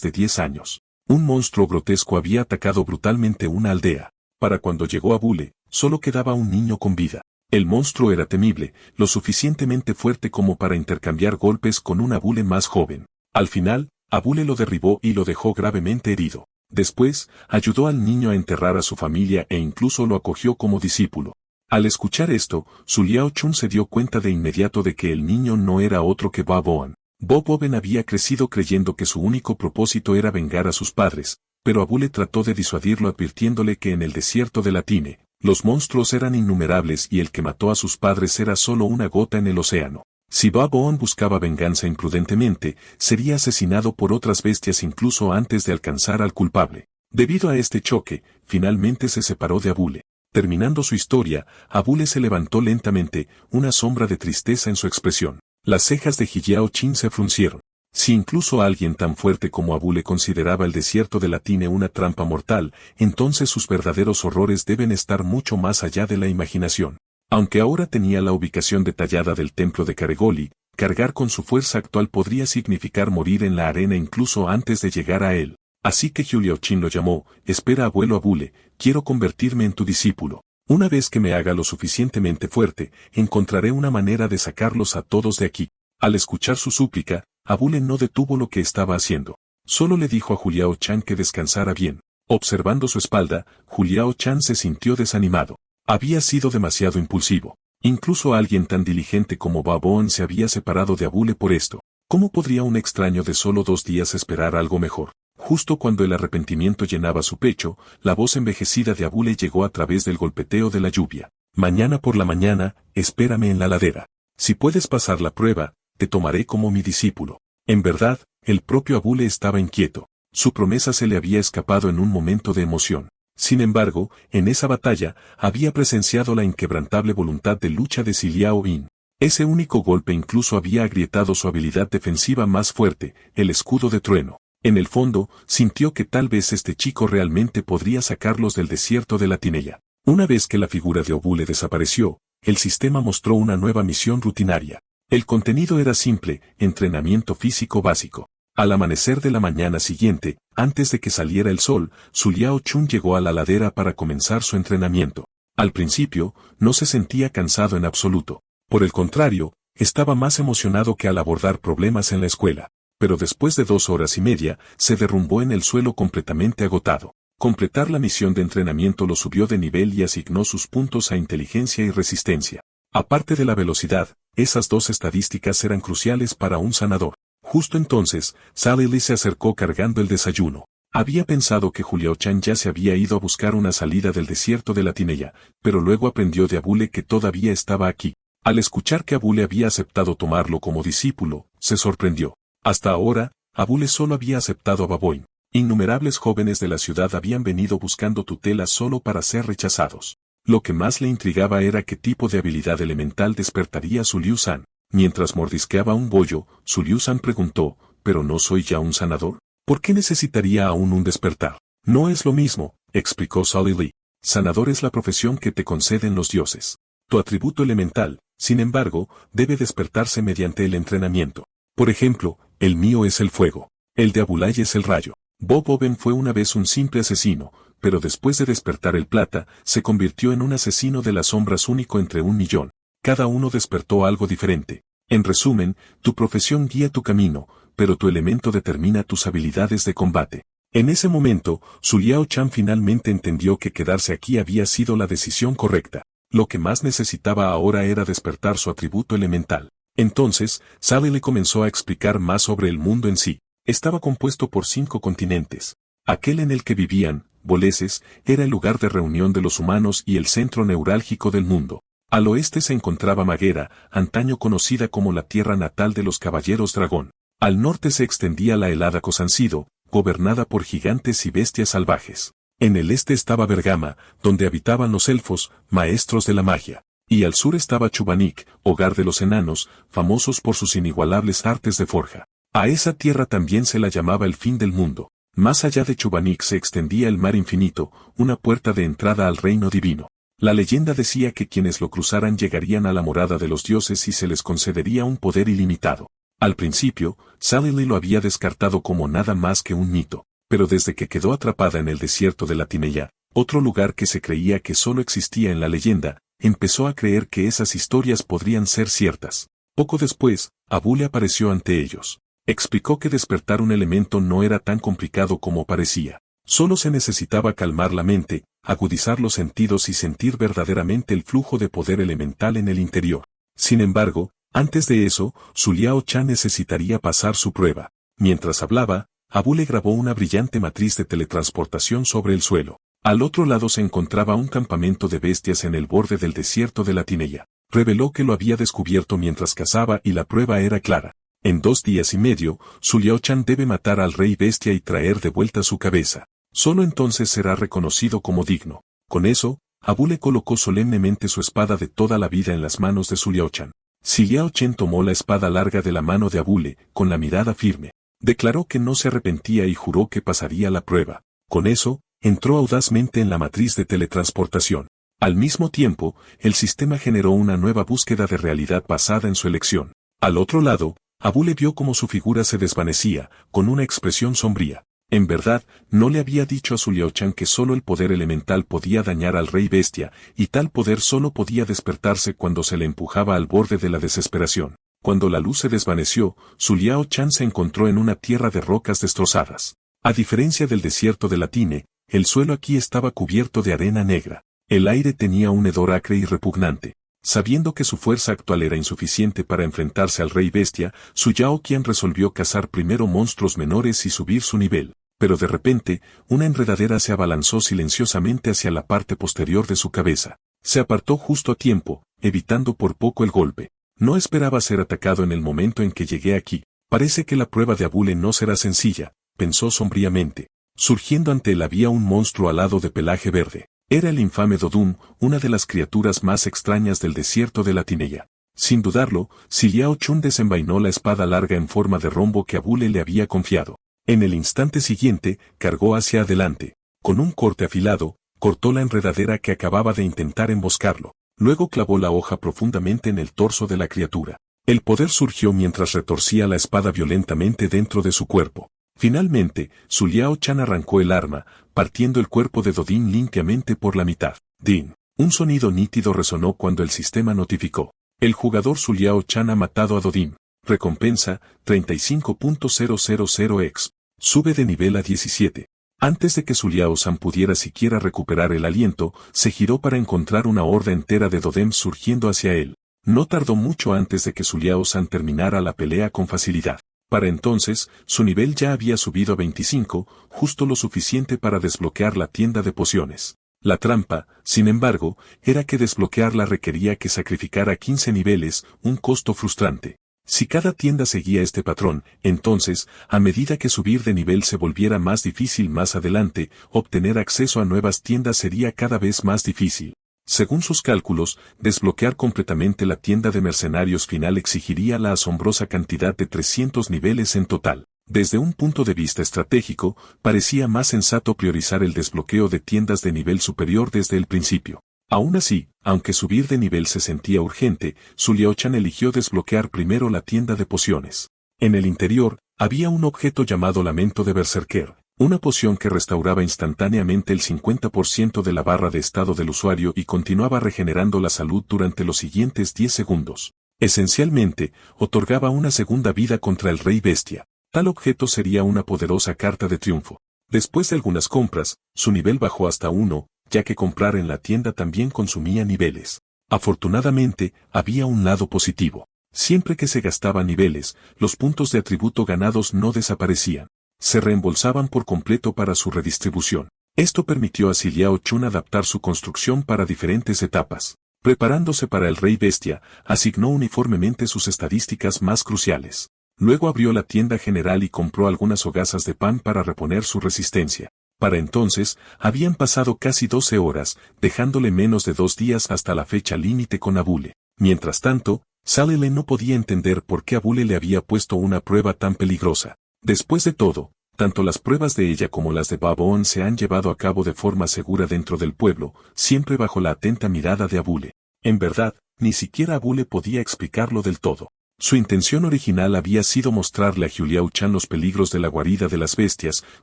de 10 años. Un monstruo grotesco había atacado brutalmente una aldea. Para cuando llegó Abule, solo quedaba un niño con vida. El monstruo era temible, lo suficientemente fuerte como para intercambiar golpes con un Abule más joven. Al final, Abule lo derribó y lo dejó gravemente herido. Después, ayudó al niño a enterrar a su familia e incluso lo acogió como discípulo. Al escuchar esto, Liao Chun se dio cuenta de inmediato de que el niño no era otro que Bo Boan. Bo Boben había crecido creyendo que su único propósito era vengar a sus padres, pero Abule trató de disuadirlo advirtiéndole que en el desierto de Latine, los monstruos eran innumerables y el que mató a sus padres era solo una gota en el océano. Si Bo Boan buscaba venganza imprudentemente, sería asesinado por otras bestias incluso antes de alcanzar al culpable. Debido a este choque, finalmente se separó de Abule. Terminando su historia, Abule se levantó lentamente, una sombra de tristeza en su expresión. Las cejas de Jiao Chin se fruncieron. Si incluso alguien tan fuerte como Abule consideraba el desierto de Latine una trampa mortal, entonces sus verdaderos horrores deben estar mucho más allá de la imaginación. Aunque ahora tenía la ubicación detallada del templo de Caregoli, cargar con su fuerza actual podría significar morir en la arena incluso antes de llegar a él. Así que Liao Chin lo llamó: espera abuelo Abule, quiero convertirme en tu discípulo. Una vez que me haga lo suficientemente fuerte, encontraré una manera de sacarlos a todos de aquí. Al escuchar su súplica, Abule no detuvo lo que estaba haciendo. Solo le dijo a Liao Chan que descansara bien. Observando su espalda, Liao Chan se sintió desanimado. Había sido demasiado impulsivo. Incluso alguien tan diligente como Bo Boan se había separado de Abule por esto. ¿Cómo podría un extraño de solo 2 días esperar algo mejor? Justo cuando el arrepentimiento llenaba su pecho, la voz envejecida de Abule llegó a través del golpeteo de la lluvia. Mañana por la mañana, espérame en la ladera. Si puedes pasar la prueba, te tomaré como mi discípulo. En verdad, el propio Abule estaba inquieto. Su promesa se le había escapado en un momento de emoción. Sin embargo, en esa batalla, había presenciado la inquebrantable voluntad de lucha de Siliao Yin. Ese único golpe incluso había agrietado su habilidad defensiva más fuerte, el escudo de trueno. En el fondo, sintió que tal vez este chico realmente podría sacarlos del desierto de Latinella. Una vez que la figura de Abule desapareció, el sistema mostró una nueva misión rutinaria. El contenido era simple: entrenamiento físico básico. Al amanecer de la mañana siguiente, antes de que saliera el sol, Liao Chun llegó a la ladera para comenzar su entrenamiento. Al principio, no se sentía cansado en absoluto. Por el contrario, estaba más emocionado que al abordar problemas en la escuela. Pero después de 2 horas y media, se derrumbó en el suelo completamente agotado. Completar la misión de entrenamiento lo subió de nivel y asignó sus puntos a inteligencia y resistencia. Aparte de la velocidad, esas 2 estadísticas eran cruciales para un sanador. Justo entonces, Sally Lee se acercó cargando el desayuno. Había pensado que Liao Chan ya se había ido a buscar una salida del desierto de Latinella, pero luego aprendió de Abule que todavía estaba aquí. Al escuchar que Abule había aceptado tomarlo como discípulo, se sorprendió. Hasta ahora, Abule solo había aceptado a Baboin. Innumerables jóvenes de la ciudad habían venido buscando tutela solo para ser rechazados. Lo que más le intrigaba era qué tipo de habilidad elemental despertaría su Liu San. Mientras mordisqueaba un bollo, su Liu San preguntó: ¿pero no soy ya un sanador? ¿Por qué necesitaría aún un despertar? No es lo mismo, explicó Sally Lee. Sanador es la profesión que te conceden los dioses. Tu atributo elemental, sin embargo, debe despertarse mediante el entrenamiento. Por ejemplo, el mío es el fuego. El de Abulay es el rayo. Bo Boben fue una vez un simple asesino, pero después de despertar el plata, se convirtió en un asesino de las sombras único entre 1.000.000. Cada uno despertó algo diferente. En resumen, tu profesión guía tu camino, pero tu elemento determina tus habilidades de combate. En ese momento, Liao Chan finalmente entendió que quedarse aquí había sido la decisión correcta. Lo que más necesitaba ahora era despertar su atributo elemental. Entonces, Sally le comenzó a explicar más sobre el mundo en sí. Estaba compuesto por 5 continentes. Aquel en el que vivían, Boleses, era el lugar de reunión de los humanos y el centro neurálgico del mundo. Al oeste se encontraba Maghera, antaño conocida como la tierra natal de los caballeros dragón. Al norte se extendía la helada Cosancido, gobernada por gigantes y bestias salvajes. En el este estaba Bergama, donde habitaban los elfos, maestros de la magia. Y al sur estaba Chubanik, hogar de los enanos, famosos por sus inigualables artes de forja. A esa tierra también se la llamaba el fin del mundo. Más allá de Chubanik se extendía el mar infinito, una puerta de entrada al reino divino. La leyenda decía que quienes lo cruzaran llegarían a la morada de los dioses y se les concedería un poder ilimitado. Al principio, Sally Lee lo había descartado como nada más que un mito, pero desde que quedó atrapada en el desierto de la Tineya, otro lugar que se creía que solo existía en la leyenda, empezó a creer que esas historias podrían ser ciertas. Poco después, Abu le apareció ante ellos. Explicó que despertar un elemento no era tan complicado como parecía. Solo se necesitaba calmar la mente, agudizar los sentidos y sentir verdaderamente el flujo de poder elemental en el interior. Sin embargo, antes de eso, Su Liao Chan necesitaría pasar su prueba. Mientras hablaba, Abu le grabó una brillante matriz de teletransportación sobre el suelo. Al otro lado se encontraba un campamento de bestias en el borde del desierto de la Tineya. Reveló que lo había descubierto mientras cazaba y la prueba era clara. En 2 días y medio, Su Liao Chan debe matar al rey bestia y traer de vuelta su cabeza. Solo entonces será reconocido como digno. Con eso, Abu le colocó solemnemente su espada de toda la vida en las manos de Su Liao Chan. Si Liao Chen tomó la espada larga de la mano de Abule, con la mirada firme. Declaró que no se arrepentía y juró que pasaría la prueba. Con eso, entró audazmente en la matriz de teletransportación. Al mismo tiempo, el sistema generó una nueva búsqueda de realidad basada en su elección. Al otro lado, Abule vio cómo su figura se desvanecía, con una expresión sombría. En verdad, no le había dicho a Su Liao Chan que solo el poder elemental podía dañar al rey bestia, y tal poder solo podía despertarse cuando se le empujaba al borde de la desesperación. Cuando la luz se desvaneció, Su Liao Chan se encontró en una tierra de rocas destrozadas. A diferencia del desierto de la Tine, el suelo aquí estaba cubierto de arena negra. El aire tenía un hedor acre y repugnante. Sabiendo que su fuerza actual era insuficiente para enfrentarse al rey bestia, Su Yao Qian resolvió cazar primero monstruos menores y subir su nivel. Pero de repente, una enredadera se abalanzó silenciosamente hacia la parte posterior de su cabeza. Se apartó justo a tiempo, evitando por poco el golpe. No esperaba ser atacado en el momento en que llegué aquí. Parece que la prueba de Abule no será sencilla, pensó sombríamente. Surgiendo ante él había un monstruo alado de pelaje verde. Era el infame Dodum, una de las criaturas más extrañas del desierto de la Tineya. Sin dudarlo, Si Liao Chun desenvainó la espada larga en forma de rombo que Abule le había confiado. En el instante siguiente, cargó hacia adelante. Con un corte afilado, cortó la enredadera que acababa de intentar emboscarlo. Luego clavó la hoja profundamente en el torso de la criatura. El poder surgió mientras retorcía la espada violentamente dentro de su cuerpo. Finalmente, Su Liao Chan arrancó el arma, partiendo el cuerpo de Dodin limpiamente por la mitad. Din. Un sonido nítido resonó cuando el sistema notificó. El jugador Su Liao Chan ha matado a Dodin. Recompensa, 35.000x. Sube de nivel a 17. Antes de que Su Liao San pudiera siquiera recuperar el aliento, se giró para encontrar una horda entera de Dodems surgiendo hacia él. No tardó mucho antes de que Su Liao San terminara la pelea con facilidad. Para entonces, su nivel ya había subido a 25, justo lo suficiente para desbloquear la tienda de pociones. La trampa, sin embargo, era que desbloquearla requería que sacrificara 15 niveles, un costo frustrante. Si cada tienda seguía este patrón, entonces, a medida que subir de nivel se volviera más difícil más adelante, obtener acceso a nuevas tiendas sería cada vez más difícil. Según sus cálculos, desbloquear completamente la tienda de mercenarios final exigiría la asombrosa cantidad de 300 niveles en total. Desde un punto de vista estratégico, parecía más sensato priorizar el desbloqueo de tiendas de nivel superior desde el principio. Aún así, aunque subir de nivel se sentía urgente, Su Liao Chan eligió desbloquear primero la tienda de pociones. En el interior, había un objeto llamado Lamento de Berserker. Una poción que restauraba instantáneamente el 50% de la barra de estado del usuario y continuaba regenerando la salud durante los siguientes 10 segundos. Esencialmente, otorgaba una segunda vida contra el rey bestia. Tal objeto sería una poderosa carta de triunfo. Después de algunas compras, su nivel bajó hasta 1, ya que comprar en la tienda también consumía niveles. Afortunadamente, había un lado positivo. Siempre que se gastaban niveles, los puntos de atributo ganados no desaparecían. Se reembolsaban por completo para su redistribución. Esto permitió a Si Liao Chun adaptar su construcción para diferentes etapas. Preparándose para el rey bestia, asignó uniformemente sus estadísticas más cruciales. Luego abrió la tienda general y compró algunas hogazas de pan para reponer su resistencia. Para entonces, habían pasado casi 12 horas, dejándole menos de 2 días hasta la fecha límite con Abule. Mientras tanto, Salele no podía entender por qué Abule le había puesto una prueba tan peligrosa. Después de todo, Tanto las pruebas de ella como las de Baboon se han llevado a cabo de forma segura dentro del pueblo, siempre bajo la atenta mirada de Abule. En verdad, ni siquiera Abule podía explicarlo del todo. Su intención original había sido mostrarle a Juliao Chan los peligros de la guarida de las bestias,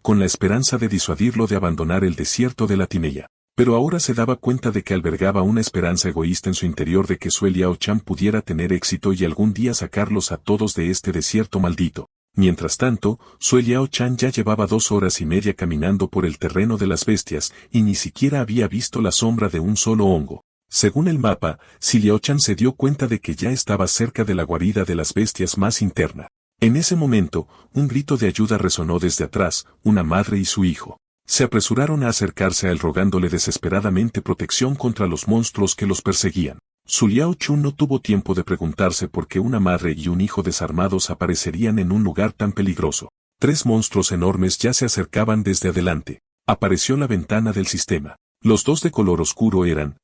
con la esperanza de disuadirlo de abandonar el desierto de la Tinella. Pero ahora se daba cuenta de que albergaba una esperanza egoísta en su interior de que Sue Liao Chan pudiera tener éxito y algún día sacarlos a todos de este desierto maldito. Mientras tanto, Sue Liao Chan ya llevaba 2 horas y media caminando por el terreno de las bestias y ni siquiera había visto la sombra de un solo hongo. Según el mapa, Si Liao Chan se dio cuenta de que ya estaba cerca de la guarida de las bestias más interna. En ese momento, un grito de ayuda resonó desde atrás, una madre y su hijo. Se apresuraron a acercarse a él rogándole desesperadamente protección contra los monstruos que los perseguían. Su Liao Chun no tuvo tiempo de preguntarse por qué una madre y un hijo desarmados aparecerían en un lugar tan peligroso. 3 monstruos enormes ya se acercaban desde adelante. Apareció la ventana del sistema. Los 2 de color oscuro eran,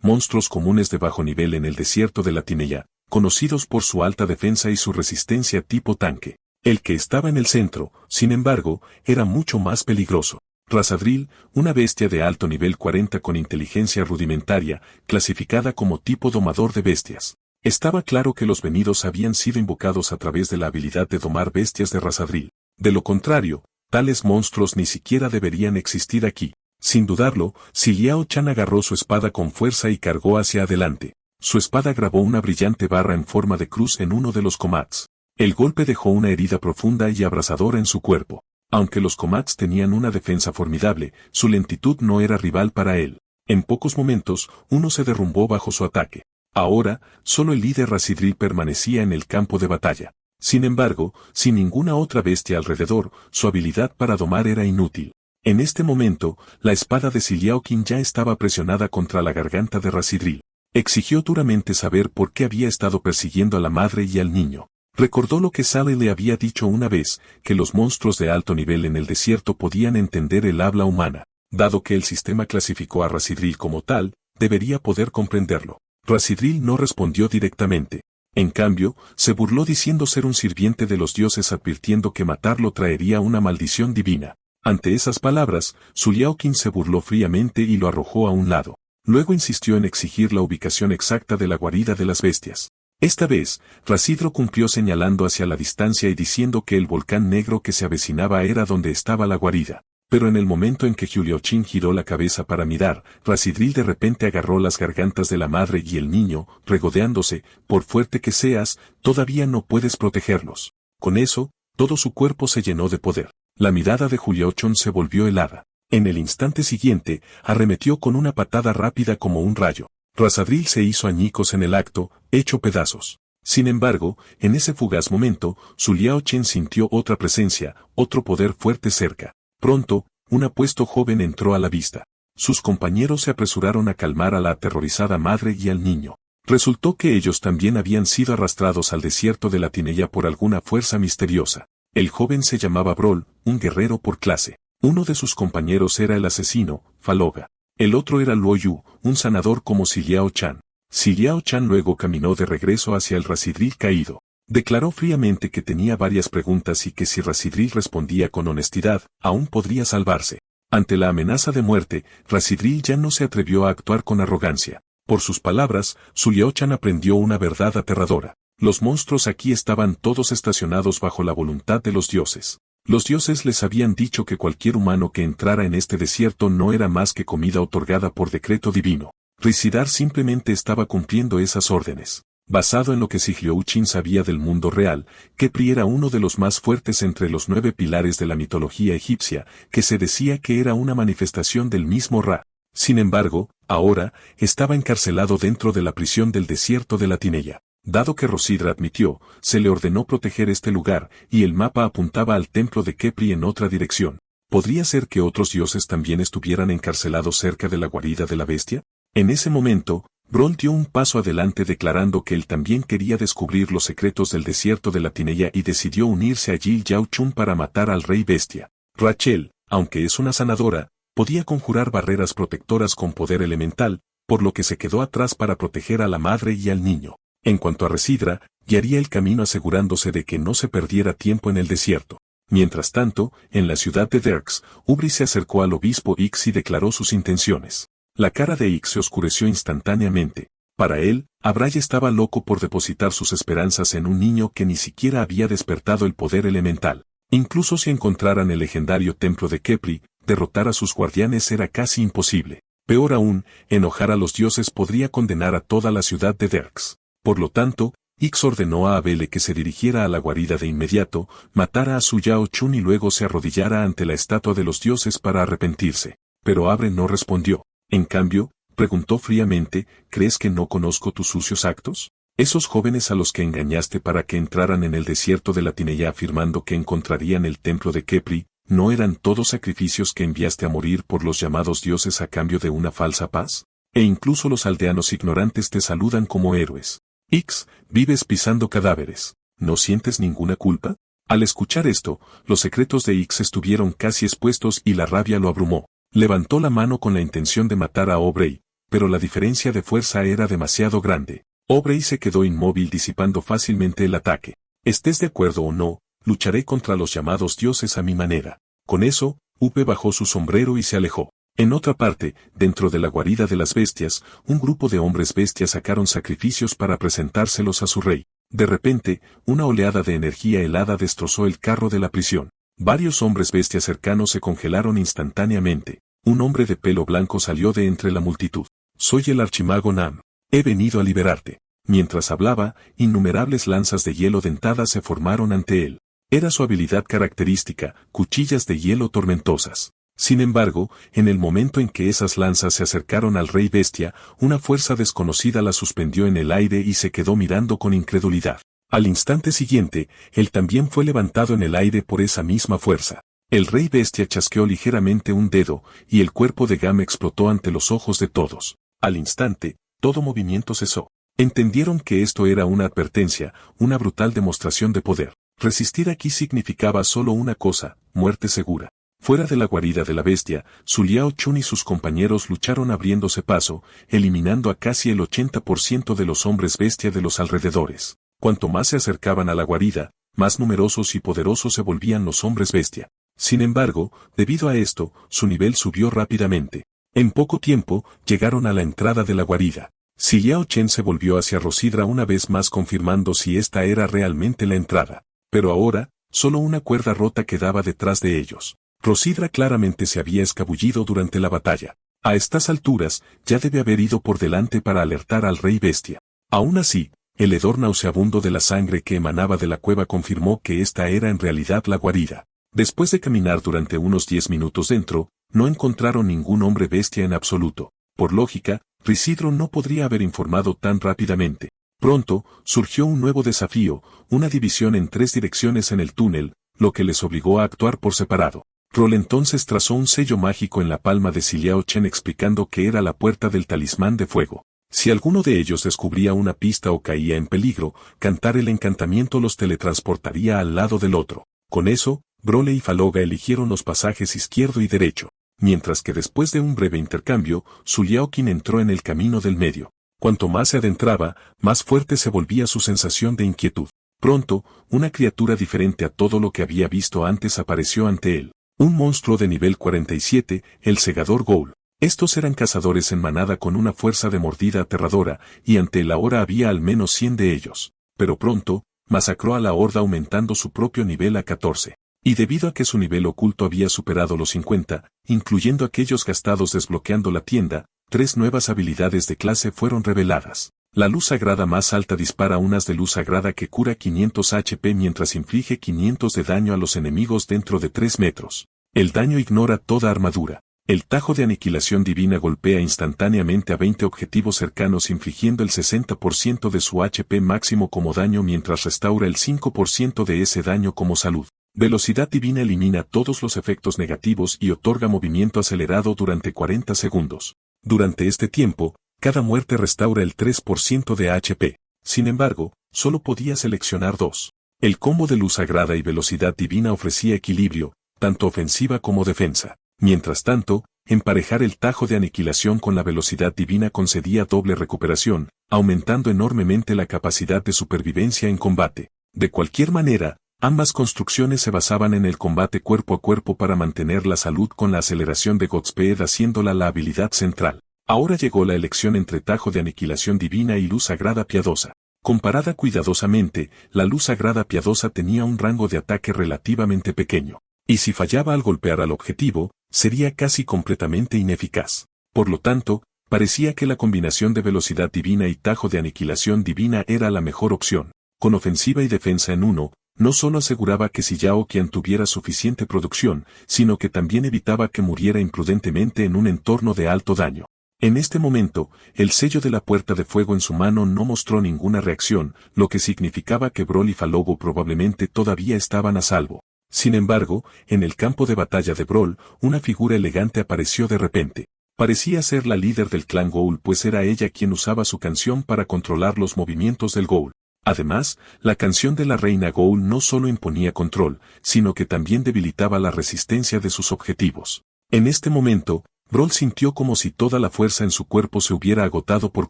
monstruos comunes de bajo nivel en el desierto de la Tinella, conocidos por su alta defensa y su resistencia tipo tanque. El que estaba en el centro, sin embargo, era mucho más peligroso. Razadril, una bestia de alto nivel 40 con inteligencia rudimentaria, clasificada como tipo domador de bestias. Estaba claro que los venidos habían sido invocados a través de la habilidad de domar bestias de Razadril. De lo contrario, tales monstruos ni siquiera deberían existir aquí. Sin dudarlo, Si Liao Chan agarró su espada con fuerza y cargó hacia adelante. Su espada grabó una brillante barra en forma de cruz en uno de los komats. El golpe dejó una herida profunda y abrasadora en su cuerpo. Aunque los komats tenían una defensa formidable, su lentitud no era rival para él. En pocos momentos, uno se derrumbó bajo su ataque. Ahora, solo el líder Razidril permanecía en el campo de batalla. Sin embargo, sin ninguna otra bestia alrededor, su habilidad para domar era inútil. En este momento, la espada de Si Liao Qin ya estaba presionada contra la garganta de Razidril. Exigió duramente saber por qué había estado persiguiendo a la madre y al niño. Recordó lo que Sally le había dicho una vez, que los monstruos de alto nivel en el desierto podían entender el habla humana. Dado que el sistema clasificó a Razidril como tal, debería poder comprenderlo. Razidril no respondió directamente. En cambio, se burló diciendo ser un sirviente de los dioses advirtiendo que matarlo traería una maldición divina. Ante esas palabras, Su Liao Qin se burló fríamente y lo arrojó a un lado. Luego insistió en exigir la ubicación exacta de la guarida de las bestias. Esta vez, Razidro cumplió señalando hacia la distancia y diciendo que el volcán negro que se avecinaba era donde estaba la guarida. Pero en el momento en que Liao Chin giró la cabeza para mirar, Razidril de repente agarró las gargantas de la madre y el niño, regodeándose, por fuerte que seas, todavía no puedes protegerlos. Con eso, todo su cuerpo se llenó de poder. La mirada de Liao Chin se volvió helada. En el instante siguiente, arremetió con una patada rápida como un rayo. Razadril se hizo añicos en el acto, hecho pedazos. Sin embargo, en ese fugaz momento, Su Liao Chen sintió otra presencia, otro poder fuerte cerca. Pronto, un apuesto joven entró a la vista. Sus compañeros se apresuraron a calmar a la aterrorizada madre y al niño. Resultó que ellos también habían sido arrastrados al desierto de la Tinella por alguna fuerza misteriosa. El joven se llamaba Brol, un guerrero por clase. Uno de sus compañeros era el asesino, Faloga. El otro era Luo Yu, un sanador como Si Liao Chan. Si Liao Chan luego caminó de regreso hacia el Razidril caído. Declaró fríamente que tenía varias preguntas y que si Razidril respondía con honestidad, aún podría salvarse. Ante la amenaza de muerte, Razidril ya no se atrevió a actuar con arrogancia. Por sus palabras, Su Liao Chan aprendió una verdad aterradora. Los monstruos aquí estaban todos estacionados bajo la voluntad de los dioses. Los dioses les habían dicho que cualquier humano que entrara en este desierto no era más que comida otorgada por decreto divino. Rizidar simplemente estaba cumpliendo esas órdenes. Basado en lo que Liao Chin sabía del mundo real, Khepri era uno de los más fuertes entre los 9 pilares de la mitología egipcia, que se decía que era una manifestación del mismo Ra. Sin embargo, ahora, estaba encarcelado dentro de la prisión del desierto de la Tinella. Dado que Rosidra admitió, se le ordenó proteger este lugar, y el mapa apuntaba al templo de Khepri en otra dirección. ¿Podría ser que otros dioses también estuvieran encarcelados cerca de la guarida de la bestia? En ese momento, Brol dio un paso adelante declarando que él también quería descubrir los secretos del desierto de la Tinella y decidió unirse a Jil Yao Chun para matar al rey bestia. Rachel, aunque es una sanadora, podía conjurar barreras protectoras con poder elemental, por lo que se quedó atrás para proteger a la madre y al niño. En cuanto a Residra, guiaría el camino asegurándose de que no se perdiera tiempo en el desierto. Mientras tanto, en la ciudad de Derks, Ubri se acercó al obispo Ix y declaró sus intenciones. La cara de Ix se oscureció instantáneamente. Para él, Abray estaba loco por depositar sus esperanzas en un niño que ni siquiera había despertado el poder elemental. Incluso si encontraran el legendario templo de Kepri, derrotar a sus guardianes era casi imposible. Peor aún, enojar a los dioses podría condenar a toda la ciudad de Derks. Por lo tanto, Ix ordenó a Abele que se dirigiera a la guarida de inmediato, matara a su Yao Chun y luego se arrodillara ante la estatua de los dioses para arrepentirse. Pero Abre no respondió. En cambio, preguntó fríamente, ¿crees que no conozco tus sucios actos? Esos jóvenes a los que engañaste para que entraran en el desierto de la Tineya afirmando que encontrarían el templo de Kepri, ¿no eran todos sacrificios que enviaste a morir por los llamados dioses a cambio de una falsa paz? E incluso los aldeanos ignorantes te saludan como héroes. Ix, vives pisando cadáveres. ¿No sientes ninguna culpa? Al escuchar esto, los secretos de Ix estuvieron casi expuestos y la rabia lo abrumó. Levantó la mano con la intención de matar a Aubrey, pero la diferencia de fuerza era demasiado grande. Aubrey se quedó inmóvil disipando fácilmente el ataque. Estés de acuerdo o no, lucharé contra los llamados dioses a mi manera. Con eso, Upe bajó su sombrero y se alejó. En otra parte, dentro de la guarida de las bestias, un grupo de hombres bestias sacaron sacrificios para presentárselos a su rey. De repente, una oleada de energía helada destrozó el carro de la prisión. Varios hombres bestias cercanos se congelaron instantáneamente. Un hombre de pelo blanco salió de entre la multitud. Soy el archimago Nam. He venido a liberarte. Mientras hablaba, innumerables lanzas de hielo dentadas se formaron ante él. Era su habilidad característica, cuchillas de hielo tormentosas. Sin embargo, en el momento en que esas lanzas se acercaron al rey bestia, una fuerza desconocida la suspendió en el aire y se quedó mirando con incredulidad. Al instante siguiente, él también fue levantado en el aire por esa misma fuerza. El rey bestia chasqueó ligeramente un dedo, y el cuerpo de Gam explotó ante los ojos de todos. Al instante, todo movimiento cesó. Entendieron que esto era una advertencia, una brutal demostración de poder. Resistir aquí significaba solo una cosa, muerte segura. Fuera de la guarida de la bestia, Su Liao Chun y sus compañeros lucharon abriéndose paso, eliminando a casi el 80% de los hombres bestia de los alrededores. Cuanto más se acercaban a la guarida, más numerosos y poderosos se volvían los hombres bestia. Sin embargo, debido a esto, su nivel subió rápidamente. En poco tiempo, llegaron a la entrada de la guarida. Si Liao Chen se volvió hacia Rosidra una vez más confirmando si esta era realmente la entrada. Pero ahora, solo una cuerda rota quedaba detrás de ellos. Rosidra claramente se había escabullido durante la batalla. A estas alturas, ya debe haber ido por delante para alertar al rey bestia. Aún así, el hedor nauseabundo de la sangre que emanaba de la cueva confirmó que esta era en realidad la guarida. Después de caminar durante unos 10 minutos dentro, no encontraron ningún hombre bestia en absoluto. Por lógica, Risidro no podría haber informado tan rápidamente. Pronto, surgió un nuevo desafío, una división en 3 direcciones en el túnel, lo que les obligó a actuar por separado. Roll entonces trazó un sello mágico en la palma de Si Liao Chen explicando que era la puerta del talismán de fuego. Si alguno de ellos descubría una pista o caía en peligro, cantar el encantamiento los teletransportaría al lado del otro. Con eso, Brole y Faloga eligieron los pasajes izquierdo y derecho, mientras que después de un breve intercambio, Su Liao Qin entró en el camino del medio. Cuanto más se adentraba, más fuerte se volvía su sensación de inquietud. Pronto, una criatura diferente a todo lo que había visto antes apareció ante él. Un monstruo de nivel 47, el Segador Ghoul. Estos eran cazadores en manada con una fuerza de mordida aterradora, y ante él ahora había al menos 100 de ellos. Pero pronto, masacró a la horda aumentando su propio nivel a 14. Y debido a que su nivel oculto había superado los 50, incluyendo aquellos gastados desbloqueando la tienda, 3 nuevas habilidades de clase fueron reveladas. La luz sagrada más alta dispara unas de luz sagrada que cura 500 HP mientras inflige 500 de daño a los enemigos dentro de 3 metros. El daño ignora toda armadura. El tajo de aniquilación divina golpea instantáneamente a 20 objetivos cercanos infligiendo el 60% de su HP máximo como daño mientras restaura el 5% de ese daño como salud. Velocidad divina elimina todos los efectos negativos y otorga movimiento acelerado durante 40 segundos. Durante este tiempo, cada muerte restaura el 3% de HP. Sin embargo, solo podía seleccionar 2. El combo de luz sagrada y velocidad divina ofrecía equilibrio, tanto ofensiva como defensa. Mientras tanto, emparejar el tajo de aniquilación con la velocidad divina concedía doble recuperación, aumentando enormemente la capacidad de supervivencia en combate. De cualquier manera, Ambas construcciones se basaban en el combate cuerpo a cuerpo para mantener la salud con la aceleración de Godspeed haciéndola la habilidad central. Ahora llegó la elección entre tajo de aniquilación divina y luz sagrada piadosa. Comparada cuidadosamente, la luz sagrada piadosa tenía un rango de ataque relativamente pequeño, y si fallaba al golpear al objetivo, sería casi completamente ineficaz. Por lo tanto, parecía que la combinación de velocidad divina y tajo de aniquilación divina era la mejor opción. Con ofensiva y defensa en uno, no solo aseguraba que si Yao Qian tuviera suficiente producción, sino que también evitaba que muriera imprudentemente en un entorno de alto daño. En este momento, el sello de la puerta de fuego en su mano no mostró ninguna reacción, lo que significaba que Brawl y Falogo probablemente todavía estaban a salvo. Sin embargo, en el campo de batalla de Brawl, una figura elegante apareció de repente. Parecía ser la líder del clan Ghoul pues era ella quien usaba su canción para controlar los movimientos del Ghoul. Además, la canción de la reina Ghoul no solo imponía control, sino que también debilitaba la resistencia de sus objetivos. En este momento, Brawl sintió como si toda la fuerza en su cuerpo se hubiera agotado por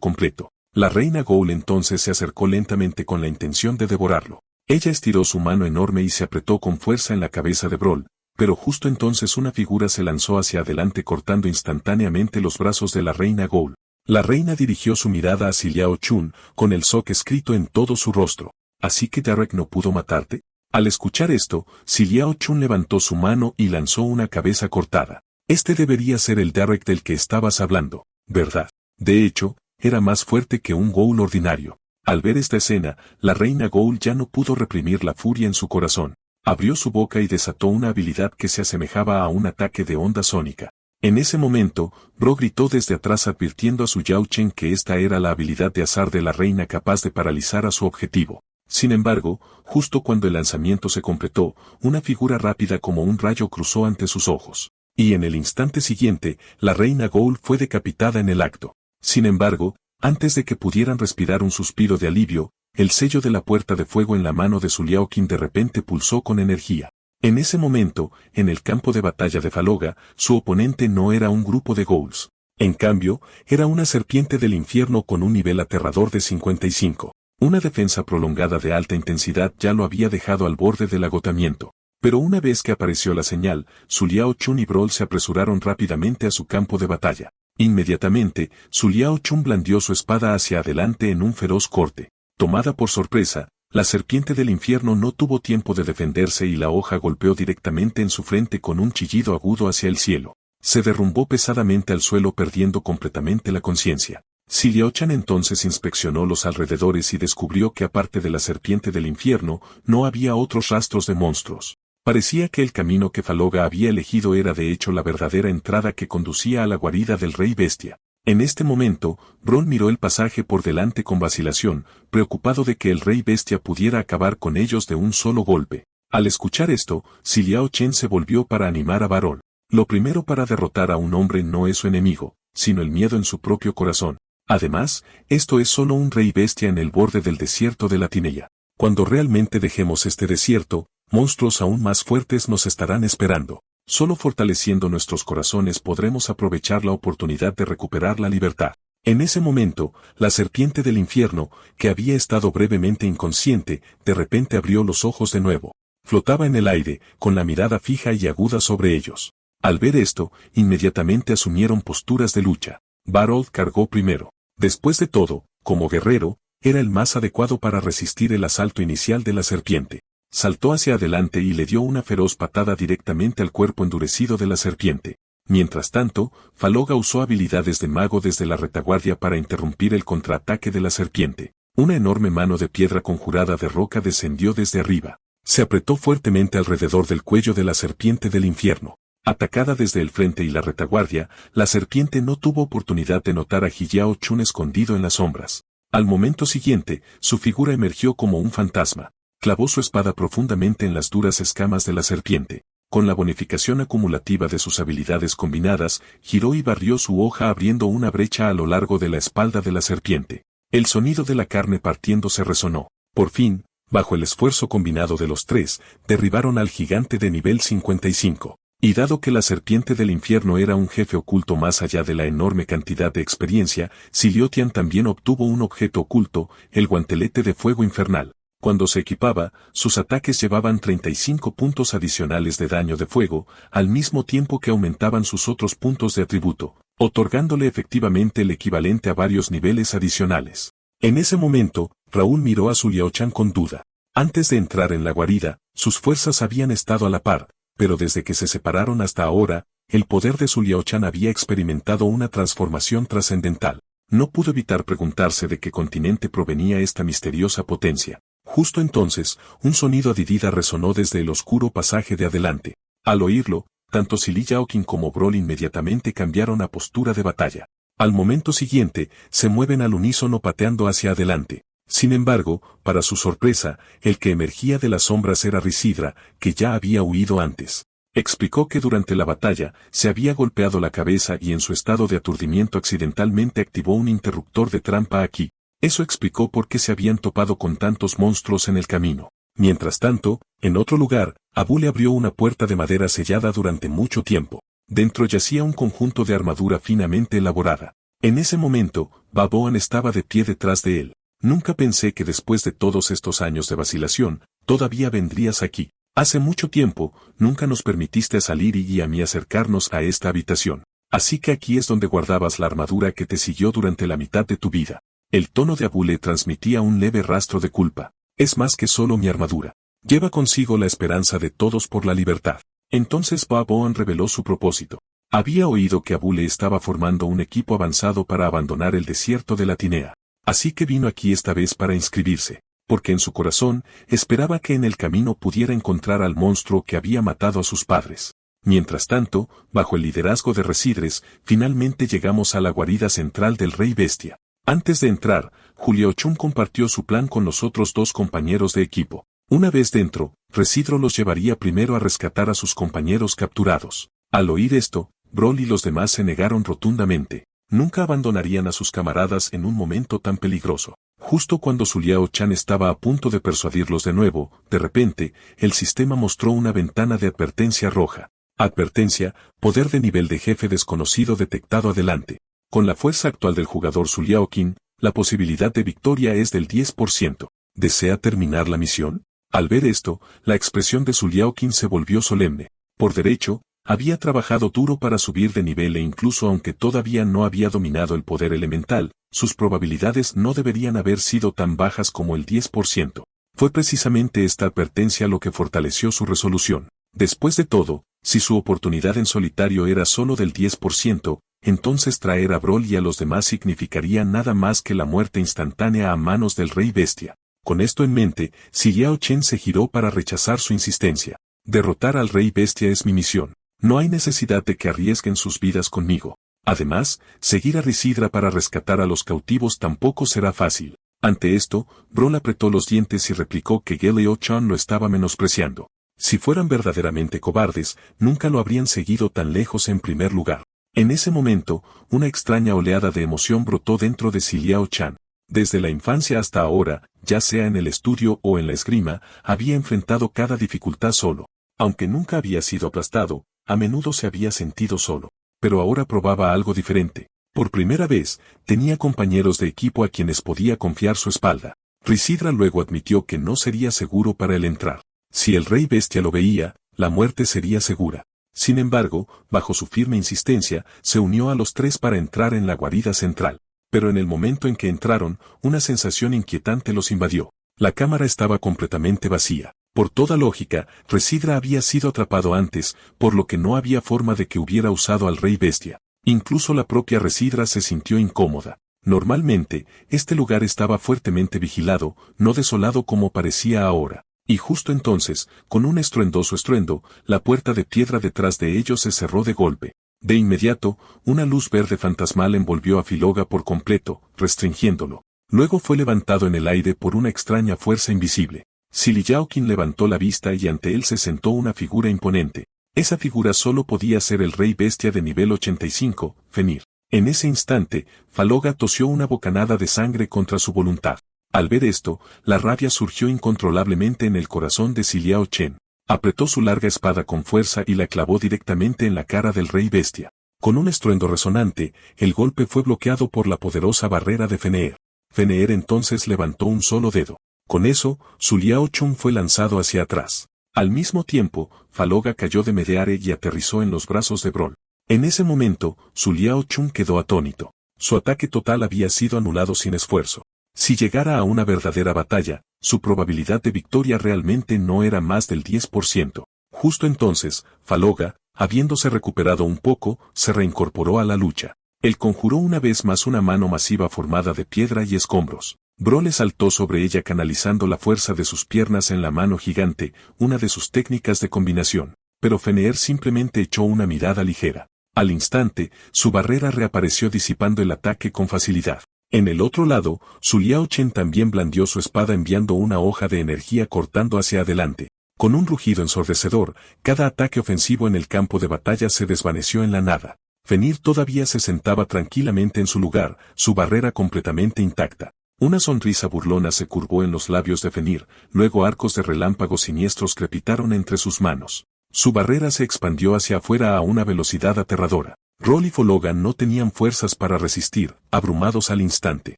completo. La reina Ghoul entonces se acercó lentamente con la intención de devorarlo. Ella estiró su mano enorme y se apretó con fuerza en la cabeza de Brawl, pero justo entonces una figura se lanzó hacia adelante cortando instantáneamente los brazos de la reina Ghoul. La reina dirigió su mirada hacia Liao Chun, con el shock escrito en todo su rostro. ¿Así que Derek no pudo matarte? Al escuchar esto, Liao Chun levantó su mano y lanzó una cabeza cortada. Este debería ser el Derek del que estabas hablando, ¿verdad? De hecho, era más fuerte que un Ghoul ordinario. Al ver esta escena, la reina Ghoul ya no pudo reprimir la furia en su corazón. Abrió su boca y desató una habilidad que se asemejaba a un ataque de onda sónica. En ese momento, Bro gritó desde atrás advirtiendo a su Yao Chen que esta era la habilidad de azar de la reina capaz de paralizar a su objetivo. Sin embargo, justo cuando el lanzamiento se completó, una figura rápida como un rayo cruzó ante sus ojos. Y en el instante siguiente, la reina Ghoul fue decapitada en el acto. Sin embargo, antes de que pudieran respirar un suspiro de alivio, el sello de la puerta de fuego en la mano de su Liao Qin de repente pulsó con energía. En ese momento, en el campo de batalla de Faloga, su oponente no era un grupo de Ghouls. En cambio, era una serpiente del infierno con un nivel aterrador de 55. Una defensa prolongada de alta intensidad ya lo había dejado al borde del agotamiento. Pero una vez que apareció la señal, su Liao Chun y Brawl se apresuraron rápidamente a su campo de batalla. Inmediatamente, su Liao Chun blandió su espada hacia adelante en un feroz corte. Tomada por sorpresa, la serpiente del infierno no tuvo tiempo de defenderse y la hoja golpeó directamente en su frente con un chillido agudo hacia el cielo. Se derrumbó pesadamente al suelo perdiendo completamente la conciencia. Liao Chan entonces inspeccionó los alrededores y descubrió que aparte de la serpiente del infierno, no había otros rastros de monstruos. Parecía que el camino que Faloga había elegido era de hecho la verdadera entrada que conducía a la guarida del Rey Bestia. En este momento, Brawl miró el pasaje por delante con vacilación, preocupado de que el Rey Bestia pudiera acabar con ellos de un solo golpe. Al escuchar esto, Liao Chen se volvió para animar a Brawl. Lo primero para derrotar a un hombre no es su enemigo, sino el miedo en su propio corazón. Además, esto es solo un Rey Bestia en el borde del desierto de Latinella. Cuando realmente dejemos este desierto, monstruos aún más fuertes nos estarán esperando. Solo fortaleciendo nuestros corazones podremos aprovechar la oportunidad de recuperar la libertad. En ese momento, la serpiente del infierno, que había estado brevemente inconsciente, de repente abrió los ojos de nuevo. Flotaba en el aire, con la mirada fija y aguda sobre ellos. Al ver esto, inmediatamente asumieron posturas de lucha. Barold cargó primero. Después de todo, como guerrero, era el más adecuado para resistir el asalto inicial de la serpiente. Saltó hacia adelante y le dio una feroz patada directamente al cuerpo endurecido de la serpiente. Mientras tanto, Faloga usó habilidades de mago desde la retaguardia para interrumpir el contraataque de la serpiente. Una enorme mano de piedra conjurada de roca descendió desde arriba. Se apretó fuertemente alrededor del cuello de la serpiente del infierno. Atacada desde el frente y la retaguardia, la serpiente no tuvo oportunidad de notar a Liao Chun escondido en las sombras. Al momento siguiente, su figura emergió como un fantasma. Clavó su espada profundamente en las duras escamas de la serpiente. Con la bonificación acumulativa de sus habilidades combinadas, giró y barrió su hoja abriendo una brecha a lo largo de la espalda de la serpiente. El sonido de la carne partiéndose resonó. Por fin, bajo el esfuerzo combinado de los tres, derribaron al gigante de nivel 55. Y dado que la serpiente del infierno era un jefe oculto más allá de la enorme cantidad de experiencia, Liao Tian también obtuvo un objeto oculto, el guantelete de fuego infernal. Cuando se equipaba, sus ataques llevaban 35 puntos adicionales de daño de fuego, al mismo tiempo que aumentaban sus otros puntos de atributo, otorgándole efectivamente el equivalente a varios niveles adicionales. En ese momento, Raúl miró a Su Liao-chan con duda. Antes de entrar en la guarida, sus fuerzas habían estado a la par, pero desde que se separaron hasta ahora, el poder de Su Liao-chan había experimentado una transformación trascendental. No pudo evitar preguntarse de qué continente provenía esta misteriosa potencia. Justo entonces, un sonido adidida resonó desde el oscuro pasaje de adelante. Al oírlo, tanto Li Yaoqing como Broly inmediatamente cambiaron a postura de batalla. Al momento siguiente, se mueven al unísono pateando hacia adelante. Sin embargo, para su sorpresa, el que emergía de las sombras era Risidra, que ya había huido antes. Explicó que durante la batalla, se había golpeado la cabeza y en su estado de aturdimiento accidentalmente activó un interruptor de trampa aquí. Eso explicó por qué se habían topado con tantos monstruos en el camino. Mientras tanto, en otro lugar, Abu le abrió una puerta de madera sellada durante mucho tiempo. Dentro yacía un conjunto de armadura finamente elaborada. En ese momento, Baboan estaba de pie detrás de él. Nunca pensé que después de todos estos años de vacilación, todavía vendrías aquí. Hace mucho tiempo, nunca nos permitiste salir y a mí acercarnos a esta habitación. Así que aquí es donde guardabas la armadura que te siguió durante la mitad de tu vida. El tono de Abu le transmitía un leve rastro de culpa. Es más que solo mi armadura. Lleva consigo la esperanza de todos por la libertad. Entonces Baboan reveló su propósito. Había oído que Abu le estaba formando un equipo avanzado para abandonar el desierto de la Tinea. Así que vino aquí esta vez para inscribirse, porque en su corazón esperaba que en el camino pudiera encontrar al monstruo que había matado a sus padres. Mientras tanto, bajo el liderazgo de Residres, finalmente llegamos a la guarida central del Rey Bestia. Antes de entrar, Julio-chun compartió su plan con los otros dos compañeros de equipo. Una vez dentro, Residro los llevaría primero a rescatar a sus compañeros capturados. Al oír esto, Broly y los demás se negaron rotundamente. Nunca abandonarían a sus camaradas en un momento tan peligroso. Justo cuando Su Liao-chan estaba a punto de persuadirlos de nuevo, de repente, el sistema mostró una ventana de advertencia roja. Advertencia, poder de nivel de jefe desconocido detectado adelante. Con la fuerza actual del jugador Su Liao-king, la posibilidad de victoria es del 10%. ¿Desea terminar la misión? Al ver esto, la expresión de Su Liao-king se volvió solemne. Por derecho, había trabajado duro para subir de nivel e incluso aunque todavía no había dominado el poder elemental, sus probabilidades no deberían haber sido tan bajas como el 10%. Fue precisamente esta advertencia lo que fortaleció su resolución. Después de todo, si su oportunidad en solitario era solo del 10%, entonces traer a Broly y a los demás significaría nada más que la muerte instantánea a manos del Rey Bestia. Con esto en mente, Li Yaochen se giró para rechazar su insistencia. Derrotar al Rey Bestia es mi misión. No hay necesidad de que arriesguen sus vidas conmigo. Además, seguir a Risidra para rescatar a los cautivos tampoco será fácil. Ante esto, Broly apretó los dientes y replicó que Liao-chan lo estaba menospreciando. Si fueran verdaderamente cobardes, nunca lo habrían seguido tan lejos en primer lugar. En ese momento, una extraña oleada de emoción brotó dentro de Li Liao-chan. Desde la infancia hasta ahora, ya sea en el estudio o en la esgrima, había enfrentado cada dificultad solo. Aunque nunca había sido aplastado, a menudo se había sentido solo. Pero ahora probaba algo diferente. Por primera vez, tenía compañeros de equipo a quienes podía confiar su espalda. Risidra luego admitió que no sería seguro para él entrar. Si el Rey Bestia lo veía, la muerte sería segura. Sin embargo, bajo su firme insistencia, se unió a los tres para entrar en la guarida central. Pero en el momento en que entraron, una sensación inquietante los invadió. La cámara estaba completamente vacía. Por toda lógica, Residra había sido atrapado antes, por lo que no había forma de que hubiera usado al Rey Bestia. Incluso la propia Residra se sintió incómoda. Normalmente, este lugar estaba fuertemente vigilado, no desolado como parecía ahora. Y justo entonces, con un estruendoso estruendo, la puerta de piedra detrás de ellos se cerró de golpe. De inmediato, una luz verde fantasmal envolvió a Filloga por completo, restringiéndolo. Luego fue levantado en el aire por una extraña fuerza invisible. Li Yaoqing levantó la vista y ante él se sentó una figura imponente. Esa figura solo podía ser el Rey Bestia de nivel 85, Fenrir. En ese instante, Filloga tosió una bocanada de sangre contra su voluntad. Al ver esto, la rabia surgió incontrolablemente en el corazón de Li Liao-chen. Apretó su larga espada con fuerza y la clavó directamente en la cara del Rey Bestia. Con un estruendo resonante, el golpe fue bloqueado por la poderosa barrera de Fenrir. Fenrir entonces levantó un solo dedo. Con eso, Su Liao Chun fue lanzado hacia atrás. Al mismo tiempo, Faloga cayó de Medeare y aterrizó en los brazos de Brawl. En ese momento, Su Liao Chun quedó atónito. Su ataque total había sido anulado sin esfuerzo. Si llegara a una verdadera batalla, su probabilidad de victoria realmente no era más del 10%. Justo entonces, Faloga, habiéndose recuperado un poco, se reincorporó a la lucha. Él conjuró una vez más una mano masiva formada de piedra y escombros. Brawl saltó sobre ella canalizando la fuerza de sus piernas en la mano gigante, una de sus técnicas de combinación. Pero Fenrir simplemente echó una mirada ligera. Al instante, su barrera reapareció disipando el ataque con facilidad. En el otro lado, Su Liao Chen también blandió su espada enviando una hoja de energía cortando hacia adelante. Con un rugido ensordecedor, cada ataque ofensivo en el campo de batalla se desvaneció en la nada. Fenrir todavía se sentaba tranquilamente en su lugar, su barrera completamente intacta. Una sonrisa burlona se curvó en los labios de Fenrir, luego arcos de relámpagos siniestros crepitaron entre sus manos. Su barrera se expandió hacia afuera a una velocidad aterradora. Brawl y Faloga no tenían fuerzas para resistir, abrumados al instante.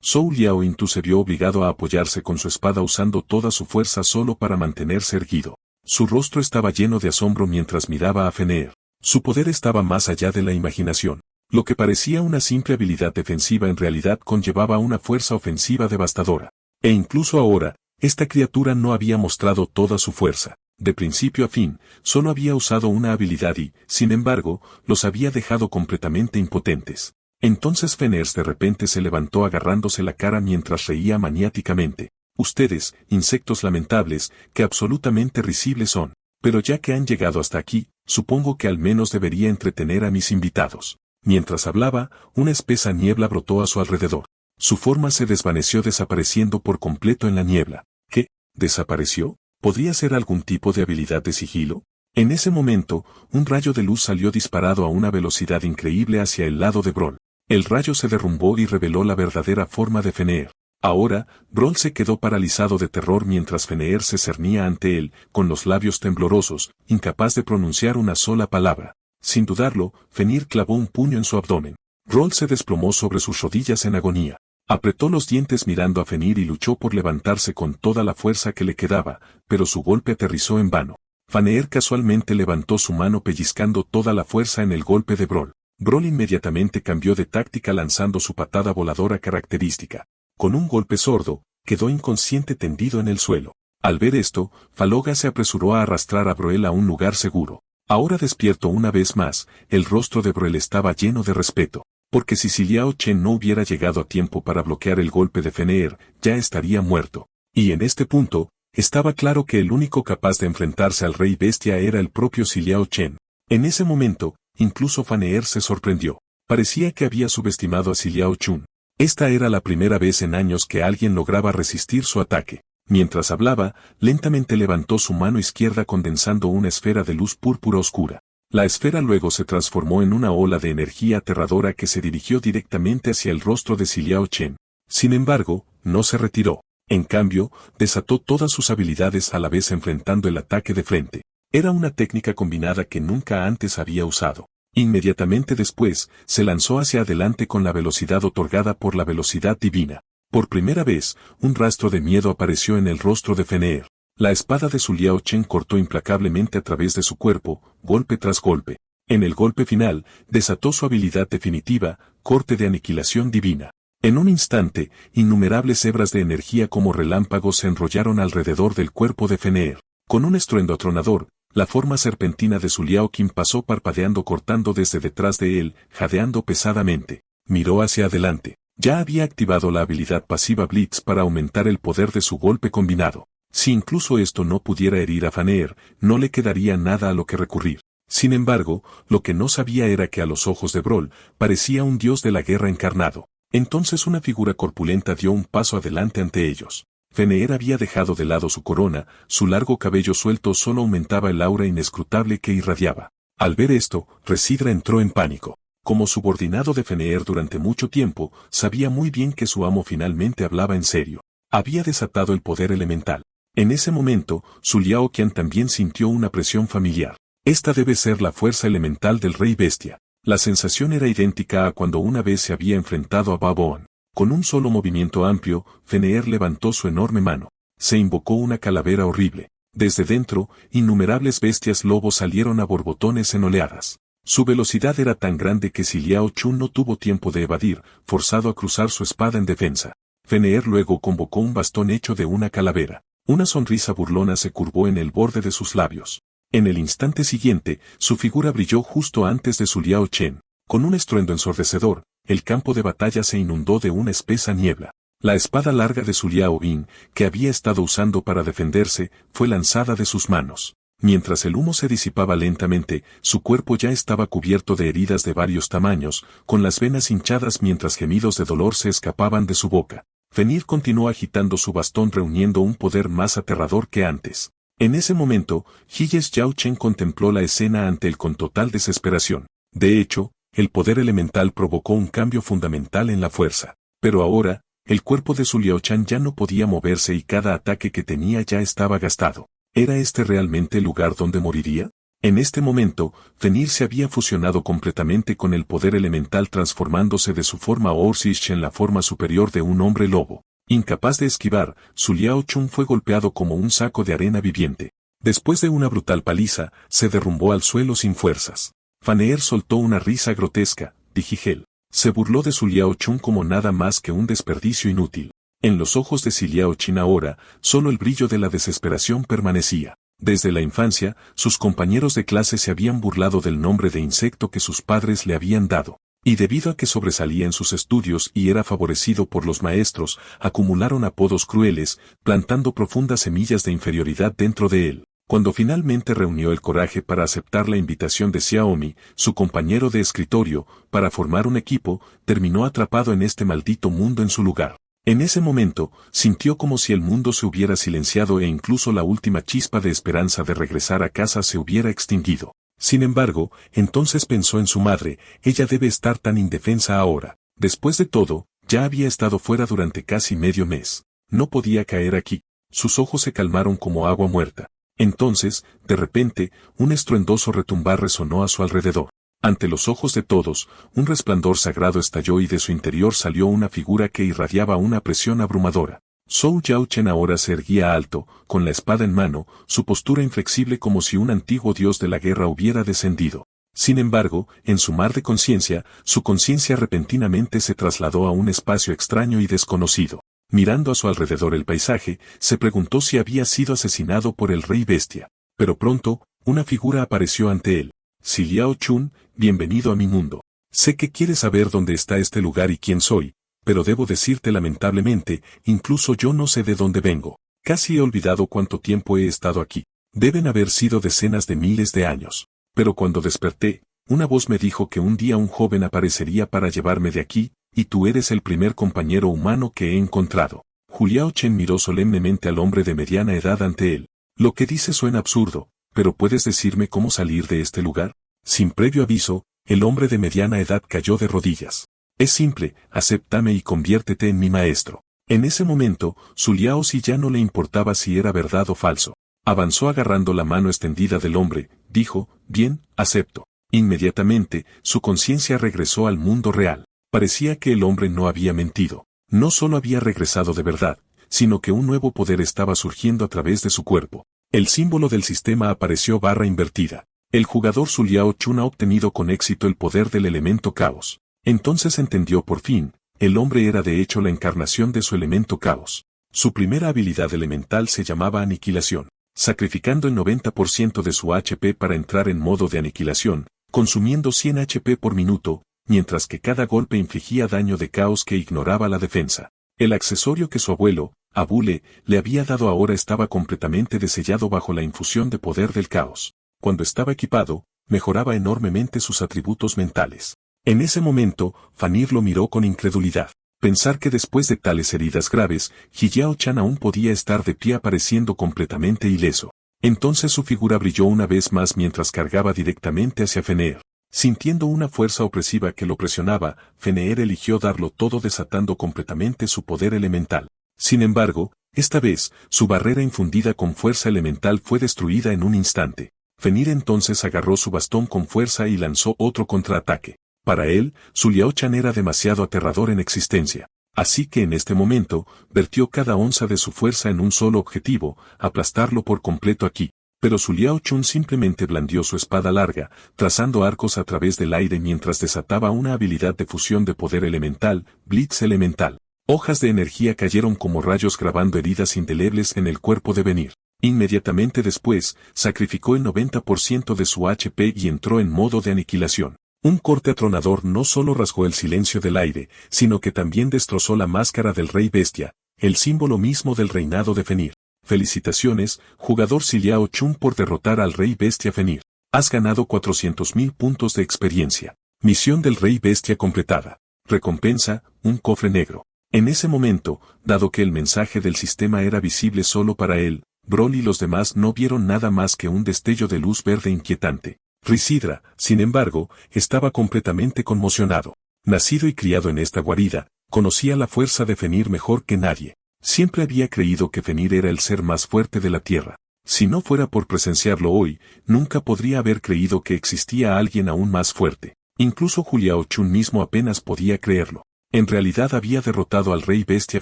Zhou Liao Intu se vio obligado a apoyarse con su espada usando toda su fuerza solo para mantenerse erguido. Su rostro estaba lleno de asombro mientras miraba a Fenrir. Su poder estaba más allá de la imaginación. Lo que parecía una simple habilidad defensiva en realidad conllevaba una fuerza ofensiva devastadora. E incluso ahora, esta criatura no había mostrado toda su fuerza. De principio a fin, solo había usado una habilidad y, sin embargo, los había dejado completamente impotentes. Entonces Fenrir de repente se levantó agarrándose la cara mientras reía maniáticamente. Ustedes, insectos lamentables, que absolutamente risibles son. Pero ya que han llegado hasta aquí, supongo que al menos debería entretener a mis invitados. Mientras hablaba, una espesa niebla brotó a su alrededor. Su forma se desvaneció desapareciendo por completo en la niebla. ¿Qué? ¿Desapareció? ¿Podría ser algún tipo de habilidad de sigilo? En ese momento, un rayo de luz salió disparado a una velocidad increíble hacia el lado de Brawl. El rayo se derrumbó y reveló la verdadera forma de Fenrir. Ahora, Brawl se quedó paralizado de terror mientras Fenrir se cernía ante él, con los labios temblorosos, incapaz de pronunciar una sola palabra. Sin dudarlo, Fenrir clavó un puño en su abdomen. Brawl se desplomó sobre sus rodillas en agonía. Apretó los dientes mirando a Fenrir y luchó por levantarse con toda la fuerza que le quedaba, pero su golpe aterrizó en vano. Fenrir casualmente levantó su mano pellizcando toda la fuerza en el golpe de Brawl. Brawl inmediatamente cambió de táctica lanzando su patada voladora característica. Con un golpe sordo, quedó inconsciente tendido en el suelo. Al ver esto, Faloga se apresuró a arrastrar a Brawl a un lugar seguro. Ahora despierto una vez más, el rostro de Brawl estaba lleno de respeto. Porque si Su Liao Chen no hubiera llegado a tiempo para bloquear el golpe de Fenrir, ya estaría muerto. Y en este punto, estaba claro que el único capaz de enfrentarse al Rey Bestia era el propio Su Liao Chen. En ese momento, incluso Fenrir se sorprendió. Parecía que había subestimado a Su Liao Chun. Esta era la primera vez en años que alguien lograba resistir su ataque. Mientras hablaba, lentamente levantó su mano izquierda condensando una esfera de luz púrpura oscura. La esfera luego se transformó en una ola de energía aterradora que se dirigió directamente hacia el rostro de Su Liao Chen. Sin embargo, no se retiró. En cambio, desató todas sus habilidades a la vez enfrentando el ataque de frente. Era una técnica combinada que nunca antes había usado. Inmediatamente después, se lanzó hacia adelante con la velocidad otorgada por la velocidad divina. Por primera vez, un rastro de miedo apareció en el rostro de Fenrir. La espada de Su Liao Chen cortó implacablemente a través de su cuerpo, golpe tras golpe. En el golpe final, desató su habilidad definitiva, corte de aniquilación divina. En un instante, innumerables hebras de energía como relámpagos se enrollaron alrededor del cuerpo de Fenrir. Con un estruendo atronador, la forma serpentina de Su Liao Qin pasó parpadeando cortando desde detrás de él, jadeando pesadamente. Miró hacia adelante. Ya había activado la habilidad pasiva Blitz para aumentar el poder de su golpe combinado. Si incluso esto no pudiera herir a Fenrir, no le quedaría nada a lo que recurrir. Sin embargo, lo que no sabía era que a los ojos de Brawl, parecía un dios de la guerra encarnado. Entonces una figura corpulenta dio un paso adelante ante ellos. Fenrir había dejado de lado su corona, su largo cabello suelto solo aumentaba el aura inescrutable que irradiaba. Al ver esto, Residra entró en pánico. Como subordinado de Fenrir durante mucho tiempo, sabía muy bien que su amo finalmente hablaba en serio. Había desatado el poder elemental. En ese momento, Su Liao Qian también sintió una presión familiar. Esta debe ser la fuerza elemental del Rey Bestia. La sensación era idéntica a cuando una vez se había enfrentado a Baboon. Con un solo movimiento amplio, Fenrir levantó su enorme mano. se invocó una calavera horrible. Desde dentro, innumerables bestias lobos salieron a borbotones en oleadas. Su velocidad era tan grande que si Liao Chun no tuvo tiempo de evadir, forzado a cruzar su espada en defensa. Fenrir luego convocó un bastón hecho de una calavera. Una sonrisa burlona se curvó en el borde de sus labios. En el instante siguiente, su figura brilló justo antes de su Liao Chen. Con un estruendo ensordecedor, el campo de batalla se inundó de una espesa niebla. La espada larga de su Liao Bin, que había estado usando para defenderse, fue lanzada de sus manos. Mientras el humo se disipaba lentamente, su cuerpo ya estaba cubierto de heridas de varios tamaños, con las venas hinchadas mientras gemidos de dolor se escapaban de su boca. Fenrir continuó agitando su bastón reuniendo un poder más aterrador que antes. En ese momento, Hiyes Yao Chen contempló la escena ante él con total desesperación. De hecho, el poder elemental provocó un cambio fundamental en la fuerza. Pero ahora, el cuerpo de su Liao Chen ya no podía moverse y cada ataque que tenía ya estaba gastado. ¿Era este realmente el lugar donde moriría? En este momento, Fenrir se había fusionado completamente con el poder elemental transformándose de su forma Orsish en la forma superior de un hombre lobo. Incapaz de esquivar, su Liao Chun fue golpeado como un saco de arena viviente. Después de una brutal paliza, se derrumbó al suelo sin fuerzas. Fenrir soltó una risa grotesca, Digigel. Se burló de su Liao Chun como nada más que un desperdicio inútil. En los ojos de Si Liao Chin ahora, solo el brillo de la desesperación permanecía. Desde la infancia, sus compañeros de clase se habían burlado del nombre de insecto que sus padres le habían dado. Y debido a que sobresalía en sus estudios y era favorecido por los maestros, acumularon apodos crueles, plantando profundas semillas de inferioridad dentro de él. Cuando finalmente reunió el coraje para aceptar la invitación de Xiaomi, su compañero de escritorio, para formar un equipo, terminó atrapado en este maldito mundo en su lugar. En ese momento, sintió como si el mundo se hubiera silenciado e incluso la última chispa de esperanza de regresar a casa se hubiera extinguido. Sin embargo, entonces pensó en su madre, ella debe estar tan indefensa ahora. Después de todo, ya había estado fuera durante casi medio mes. No podía caer aquí. Sus ojos se calmaron como agua muerta. Entonces, de repente, un estruendoso retumbar resonó a su alrededor. Ante los ojos de todos, un resplandor sagrado estalló y de su interior salió una figura que irradiaba una presión abrumadora. Zhou Yao Chen ahora se erguía alto, con la espada en mano, su postura inflexible como si un antiguo dios de la guerra hubiera descendido. Sin embargo, en su mar de conciencia, su conciencia repentinamente se trasladó a un espacio extraño y desconocido. Mirando a su alrededor el paisaje, se preguntó si había sido asesinado por el rey bestia. Pero pronto, una figura apareció ante él. Si Liao Chun, bienvenido a mi mundo. Sé que quieres saber dónde está este lugar y quién soy, pero debo decirte lamentablemente, incluso yo no sé de dónde vengo. Casi he olvidado cuánto tiempo he estado aquí. Deben haber sido decenas de miles de años. Pero cuando desperté, una voz me dijo que un día un joven aparecería para llevarme de aquí, y tú eres el primer compañero humano que he encontrado. Liao Chen miró solemnemente al hombre de mediana edad ante él. Lo que dice suena absurdo, pero ¿puedes decirme cómo salir de este lugar? Sin previo aviso, el hombre de mediana edad cayó de rodillas. Es simple, acéptame y conviértete en mi maestro. En ese momento, su Liao Si ya no le importaba si era verdad o falso. Avanzó agarrando la mano extendida del hombre, dijo, bien, acepto. Inmediatamente, su conciencia regresó al mundo real. Parecía que el hombre no había mentido. No solo había regresado de verdad, sino que un nuevo poder estaba surgiendo a través de su cuerpo. El símbolo del sistema apareció barra invertida. El jugador Su Liao Chun ha obtenido con éxito el poder del elemento caos. Entonces entendió por fin, el hombre era de hecho la encarnación de su elemento caos. Su primera habilidad elemental se llamaba aniquilación. Sacrificando el 90% de su HP para entrar en modo de aniquilación, consumiendo 100 HP por minuto, mientras que cada golpe infligía daño de caos que ignoraba la defensa. El accesorio que su abuelo, Abule, le había dado ahora estaba completamente desellado bajo la infusión de poder del caos. Cuando estaba equipado, mejoraba enormemente sus atributos mentales. En ese momento, Fenrir lo miró con incredulidad. Pensar que después de tales heridas graves, Liao Chan aún podía estar de pie apareciendo completamente ileso. Entonces su figura brilló una vez más mientras cargaba directamente hacia Fenrir. Sintiendo una fuerza opresiva que lo presionaba, Fenrir eligió darlo todo desatando completamente su poder elemental. Sin embargo, esta vez, su barrera infundida con fuerza elemental fue destruida en un instante. Fenrir entonces agarró su bastón con fuerza y lanzó otro contraataque. Para él, su Liao Chan era demasiado aterrador en existencia. Así que en este momento, vertió cada onza de su fuerza en un solo objetivo, aplastarlo por completo aquí. Pero Su Liao Chun simplemente blandió su espada larga, trazando arcos a través del aire mientras desataba una habilidad de fusión de poder elemental, Blitz elemental. Hojas de energía cayeron como rayos grabando heridas indelebles en el cuerpo de Venir. Inmediatamente después, sacrificó el 90% de su HP y entró en modo de aniquilación. Un corte atronador no solo rasgó el silencio del aire, sino que también destrozó la máscara del Rey Bestia, el símbolo mismo del reinado de Fenrir. Felicitaciones, jugador Si Liao Chun por derrotar al Rey Bestia Fenrir. Has ganado 400.000 puntos de experiencia. Misión del Rey Bestia completada. Recompensa, un cofre negro. En ese momento, dado que el mensaje del sistema era visible solo para él, Brawl y los demás no vieron nada más que un destello de luz verde inquietante. Risidra, sin embargo, estaba completamente conmocionado. Nacido y criado en esta guarida, conocía la fuerza de Fenrir mejor que nadie. Siempre había creído que Fenrir era el ser más fuerte de la Tierra. Si no fuera por presenciarlo hoy, nunca podría haber creído que existía alguien aún más fuerte. Incluso Hu Liao Chun mismo apenas podía creerlo. En realidad había derrotado al Rey Bestia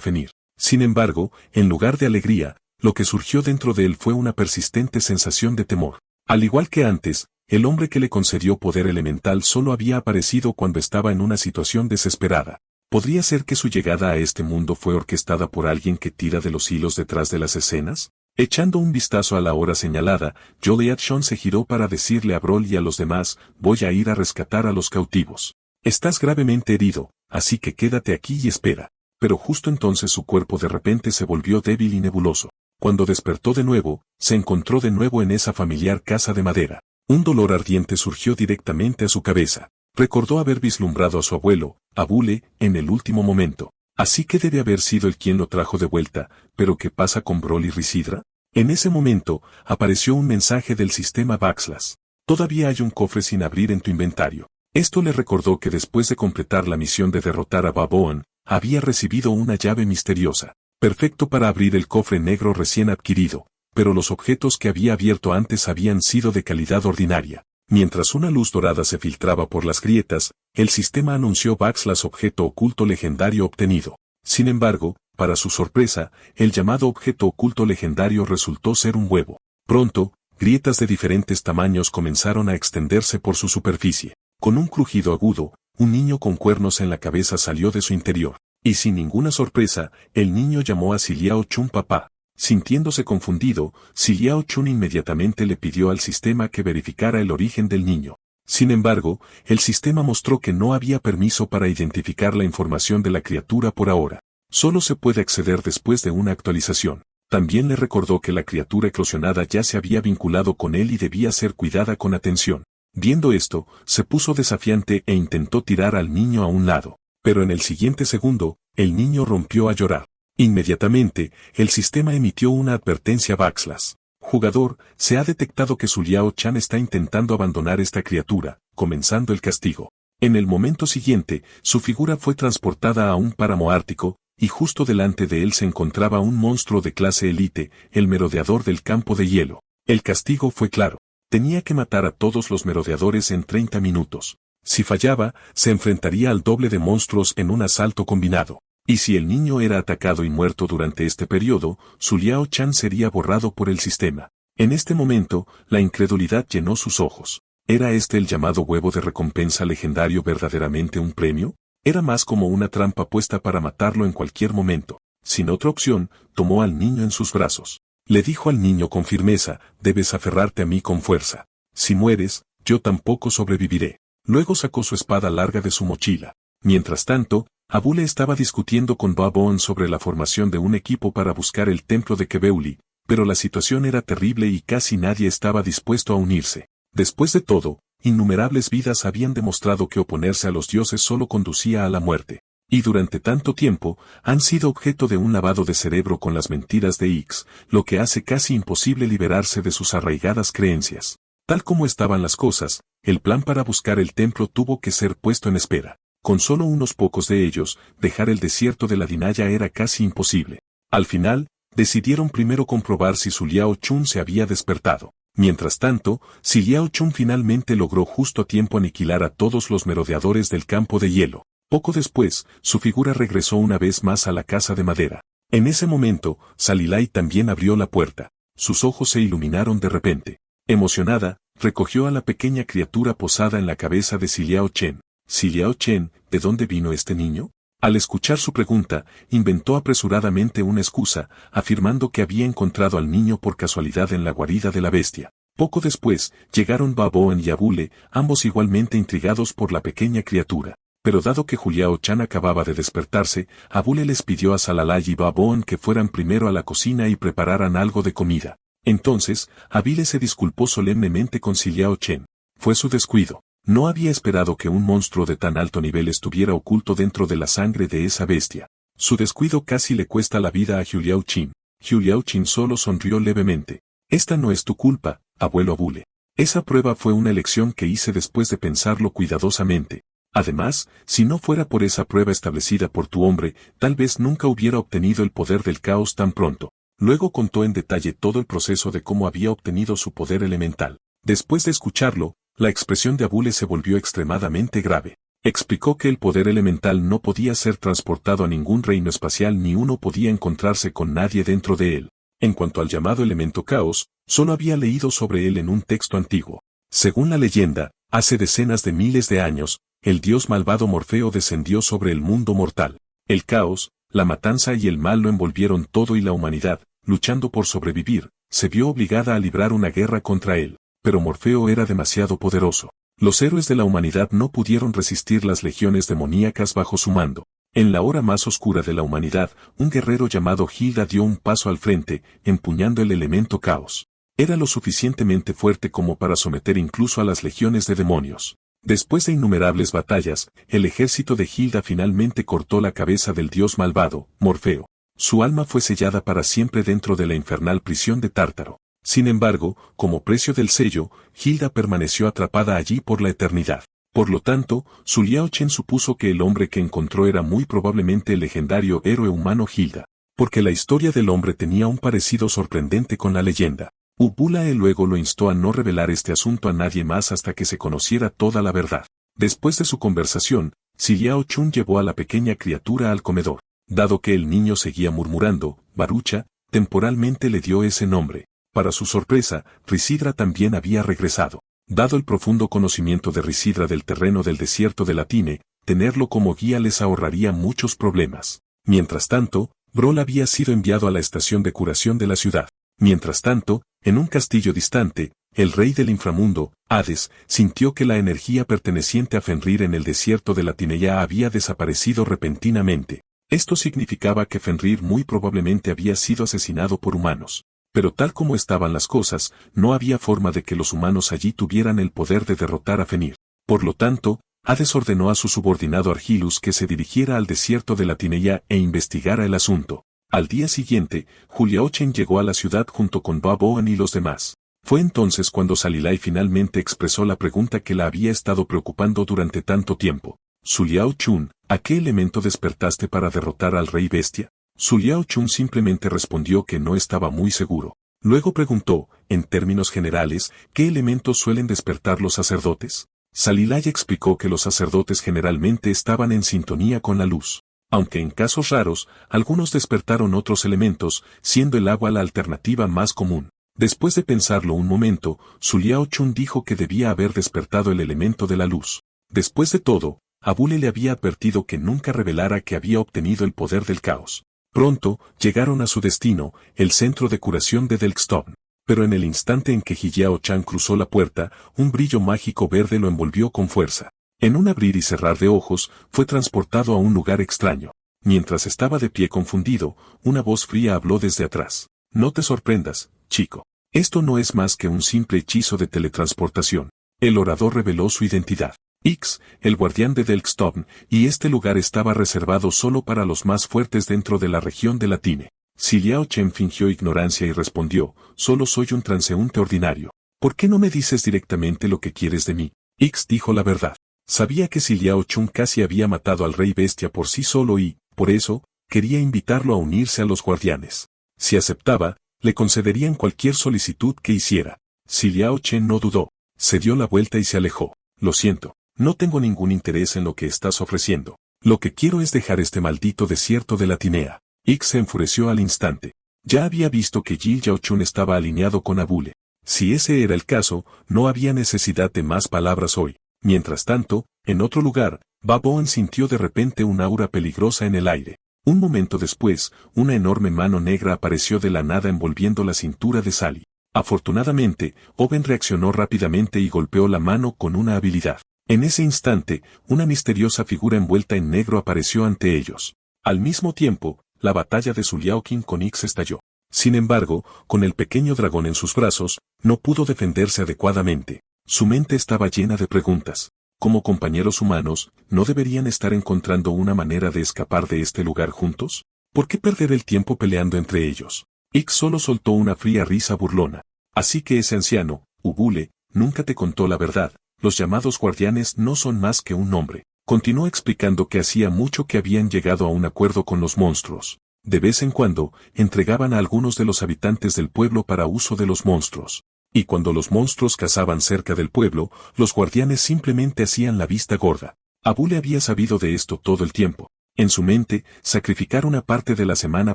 Fenrir. Sin embargo, en lugar de alegría, lo que surgió dentro de él fue una persistente sensación de temor. Al igual que antes, el hombre que le concedió poder elemental solo había aparecido cuando estaba en una situación desesperada. ¿Podría ser que su llegada a este mundo fue orquestada por alguien que tira de los hilos detrás de las escenas? Echando un vistazo a la hora señalada, Joliet Sean se giró para decirle a Brawl y a los demás, voy a ir a rescatar a los cautivos. Estás gravemente herido, así que quédate aquí y espera. Pero justo entonces su cuerpo de repente se volvió débil y nebuloso. Cuando despertó de nuevo, se encontró de nuevo en esa familiar casa de madera. Un dolor ardiente surgió directamente a su cabeza. Recordó haber vislumbrado a su abuelo, Abule, en el último momento. Así que debe haber sido el quien lo trajo de vuelta, pero ¿qué pasa con Brawl y Risidra? En ese momento, apareció un mensaje del sistema Baxlas. Todavía hay un cofre sin abrir en tu inventario. Esto le recordó que después de completar la misión de derrotar a Baboon, había recibido una llave misteriosa, perfecto para abrir el cofre negro recién adquirido, pero los objetos que había abierto antes habían sido de calidad ordinaria. Mientras una luz dorada se filtraba por las grietas, el sistema anunció Baxlas objeto oculto legendario obtenido. Sin embargo, para su sorpresa, el llamado objeto oculto legendario resultó ser un huevo. Pronto, grietas de diferentes tamaños comenzaron a extenderse por su superficie. Con un crujido agudo, un niño con cuernos en la cabeza salió de su interior. Y sin ninguna sorpresa, el niño llamó a Si Liao Chun papá. Sintiéndose confundido, Si Liao Chun inmediatamente le pidió al sistema que verificara el origen del niño. Sin embargo, el sistema mostró que no había permiso para identificar la información de la criatura por ahora. Solo se puede acceder después de una actualización. También le recordó que la criatura eclosionada ya se había vinculado con él y debía ser cuidada con atención. Viendo esto, se puso desafiante e intentó tirar al niño a un lado. Pero en el siguiente segundo, el niño rompió a llorar. Inmediatamente, el sistema emitió una advertencia Baxlas. Jugador, se ha detectado que Su Liao Chan está intentando abandonar esta criatura, comenzando el castigo. En el momento siguiente, su figura fue transportada a un páramo ártico, y justo delante de él se encontraba un monstruo de clase élite, el merodeador del campo de hielo. El castigo fue claro. Tenía que matar a todos los merodeadores en 30 minutos. Si fallaba, se enfrentaría al doble de monstruos en un asalto combinado. Y si el niño era atacado y muerto durante este periodo, Su Liao Chan sería borrado por el sistema. En este momento, la incredulidad llenó sus ojos. ¿Era este el llamado huevo de recompensa legendario verdaderamente un premio? Era más como una trampa puesta para matarlo en cualquier momento. Sin otra opción, tomó al niño en sus brazos. Le dijo al niño con firmeza, debes aferrarte a mí con fuerza. Si mueres, yo tampoco sobreviviré. Luego sacó su espada larga de su mochila. Mientras tanto, Abule estaba discutiendo con Baboon sobre la formación de un equipo para buscar el templo de Kebeuli, pero la situación era terrible y casi nadie estaba dispuesto a unirse. Después de todo, innumerables vidas habían demostrado que oponerse a los dioses solo conducía a la muerte. Y durante tanto tiempo, han sido objeto de un lavado de cerebro con las mentiras de X, lo que hace casi imposible liberarse de sus arraigadas creencias. Tal como estaban las cosas, el plan para buscar el templo tuvo que ser puesto en espera. Con solo unos pocos de ellos, dejar el desierto de la Dinaya era casi imposible. Al final, decidieron primero comprobar si Su Liao Chun se había despertado. Mientras tanto, Si Liao Chun finalmente logró justo a tiempo aniquilar a todos los merodeadores del campo de hielo. Poco después, su figura regresó una vez más a la casa de madera. En ese momento, Salilai también abrió la puerta. Sus ojos se iluminaron de repente. Emocionada, recogió a la pequeña criatura posada en la cabeza de Siliao Chen. «Siliao Chen, ¿de dónde vino este niño?». Al escuchar su pregunta, inventó apresuradamente una excusa, afirmando que había encontrado al niño por casualidad en la guarida de la bestia. Poco después, llegaron Baboen y Abule, ambos igualmente intrigados por la pequeña criatura. Pero dado que Juliao Chan acababa de despertarse, Abule les pidió a Salalay y Baboen que fueran primero a la cocina y prepararan algo de comida. Entonces, Abile se disculpó solemnemente con Siliao Chen. Fue su descuido. No había esperado que un monstruo de tan alto nivel estuviera oculto dentro de la sangre de esa bestia. Su descuido casi le cuesta la vida a Juliao Chin. Juliao Chin solo sonrió levemente. «Esta no es tu culpa, abuelo Abule. Esa prueba fue una elección que hice después de pensarlo cuidadosamente. Además, si no fuera por esa prueba establecida por tu hombre, tal vez nunca hubiera obtenido el poder del caos tan pronto». Luego contó en detalle todo el proceso de cómo había obtenido su poder elemental. Después de escucharlo, la expresión de Abule se volvió extremadamente grave. Explicó que el poder elemental no podía ser transportado a ningún reino espacial ni uno podía encontrarse con nadie dentro de él. En cuanto al llamado elemento caos, solo había leído sobre él en un texto antiguo. Según la leyenda, hace decenas de miles de años, el dios malvado Morfeo descendió sobre el mundo mortal. El caos, la matanza y el mal lo envolvieron todo y la humanidad, luchando por sobrevivir, se vio obligada a librar una guerra contra él. Pero Morfeo era demasiado poderoso. Los héroes de la humanidad no pudieron resistir las legiones demoníacas bajo su mando. En la hora más oscura de la humanidad, un guerrero llamado Hilda dio un paso al frente, empuñando el elemento caos. Era lo suficientemente fuerte como para someter incluso a las legiones de demonios. Después de innumerables batallas, el ejército de Hilda finalmente cortó la cabeza del dios malvado, Morfeo. Su alma fue sellada para siempre dentro de la infernal prisión de Tártaro. Sin embargo, como precio del sello, Hilda permaneció atrapada allí por la eternidad. Por lo tanto, Siliao Chen supuso que el hombre que encontró era muy probablemente el legendario héroe humano Hilda, porque la historia del hombre tenía un parecido sorprendente con la leyenda. Ubulae luego lo instó a no revelar este asunto a nadie más hasta que se conociera toda la verdad. Después de su conversación, Siliao Chun llevó a la pequeña criatura al comedor. Dado que el niño seguía murmurando, Barucha, temporalmente le dio ese nombre. Para su sorpresa, Risidra también había regresado. Dado el profundo conocimiento de Risidra del terreno del desierto de Latine, tenerlo como guía les ahorraría muchos problemas. Mientras tanto, Brol había sido enviado a la estación de curación de la ciudad. Mientras tanto, en un castillo distante, el rey del inframundo, Hades, sintió que la energía perteneciente a Fenrir en el desierto de Latine ya había desaparecido repentinamente. Esto significaba que Fenrir muy probablemente había sido asesinado por humanos. Pero tal como estaban las cosas, no había forma de que los humanos allí tuvieran el poder de derrotar a Fenrir. Por lo tanto, Hades ordenó a su subordinado Argilus que se dirigiera al desierto de Latineia e investigara el asunto. Al día siguiente, Juliao Chen llegó a la ciudad junto con Baboan y los demás. Fue entonces cuando Salilai finalmente expresó la pregunta que la había estado preocupando durante tanto tiempo. «Siliao Chun, ¿a qué elemento despertaste para derrotar al rey bestia?». Siliao Chun simplemente respondió que no estaba muy seguro. Luego preguntó, en términos generales, ¿qué elementos suelen despertar los sacerdotes? Salilai explicó que los sacerdotes generalmente estaban en sintonía con la luz. Aunque en casos raros, algunos despertaron otros elementos, siendo el agua la alternativa más común. Después de pensarlo un momento, Siliao Chun dijo que debía haber despertado el elemento de la luz. Después de todo, Abule le había advertido que nunca revelara que había obtenido el poder del caos. Pronto, llegaron a su destino, el centro de curación de Delkstone. Pero en el instante en que Jiao Chan cruzó la puerta, un brillo mágico verde lo envolvió con fuerza. En un abrir y cerrar de ojos, fue transportado a un lugar extraño. Mientras estaba de pie confundido, una voz fría habló desde atrás. «No te sorprendas, chico. Esto no es más que un simple hechizo de teletransportación». El orador reveló su identidad. Ix, el guardián de Delkstone, y este lugar estaba reservado solo para los más fuertes dentro de la región de Latine. Siliao Chen fingió ignorancia y respondió, «Solo soy un transeúnte ordinario. ¿Por qué no me dices directamente lo que quieres de mí?». Ix dijo la verdad. Sabía que Siliao Chun casi había matado al rey bestia por sí solo y, por eso, quería invitarlo a unirse a los guardianes. Si aceptaba, le concederían cualquier solicitud que hiciera. Siliao Chen no dudó. Se dio la vuelta y se alejó. «Lo siento. No tengo ningún interés en lo que estás ofreciendo». Lo que quiero es dejar este maldito desierto de la Tinea. Ix se enfureció al instante. Ya había visto que Yi Yaochun estaba alineado con Abule. Si ese era el caso, no había necesidad de más palabras hoy. Mientras tanto, en otro lugar, Baboan sintió de repente un aura peligrosa en el aire. Un momento después, una enorme mano negra apareció de la nada envolviendo la cintura de Sally. Afortunadamente, Oben reaccionó rápidamente y golpeó la mano con una habilidad. En ese instante, una misteriosa figura envuelta en negro apareció ante ellos. Al mismo tiempo, la batalla de Zuliaoqin con Ix estalló. Sin embargo, con el pequeño dragón en sus brazos, no pudo defenderse adecuadamente. Su mente estaba llena de preguntas. Como compañeros humanos, ¿no deberían estar encontrando una manera de escapar de este lugar juntos? ¿Por qué perder el tiempo peleando entre ellos? Ix solo soltó una fría risa burlona. Así que ese anciano, Ubule, nunca te contó la verdad. Los llamados guardianes no son más que un nombre. Continuó explicando que hacía mucho que habían llegado a un acuerdo con los monstruos. De vez en cuando, entregaban a algunos de los habitantes del pueblo para uso de los monstruos. Y cuando los monstruos cazaban cerca del pueblo, los guardianes simplemente hacían la vista gorda. Abule había sabido de esto todo el tiempo. En su mente, sacrificar una parte de la semana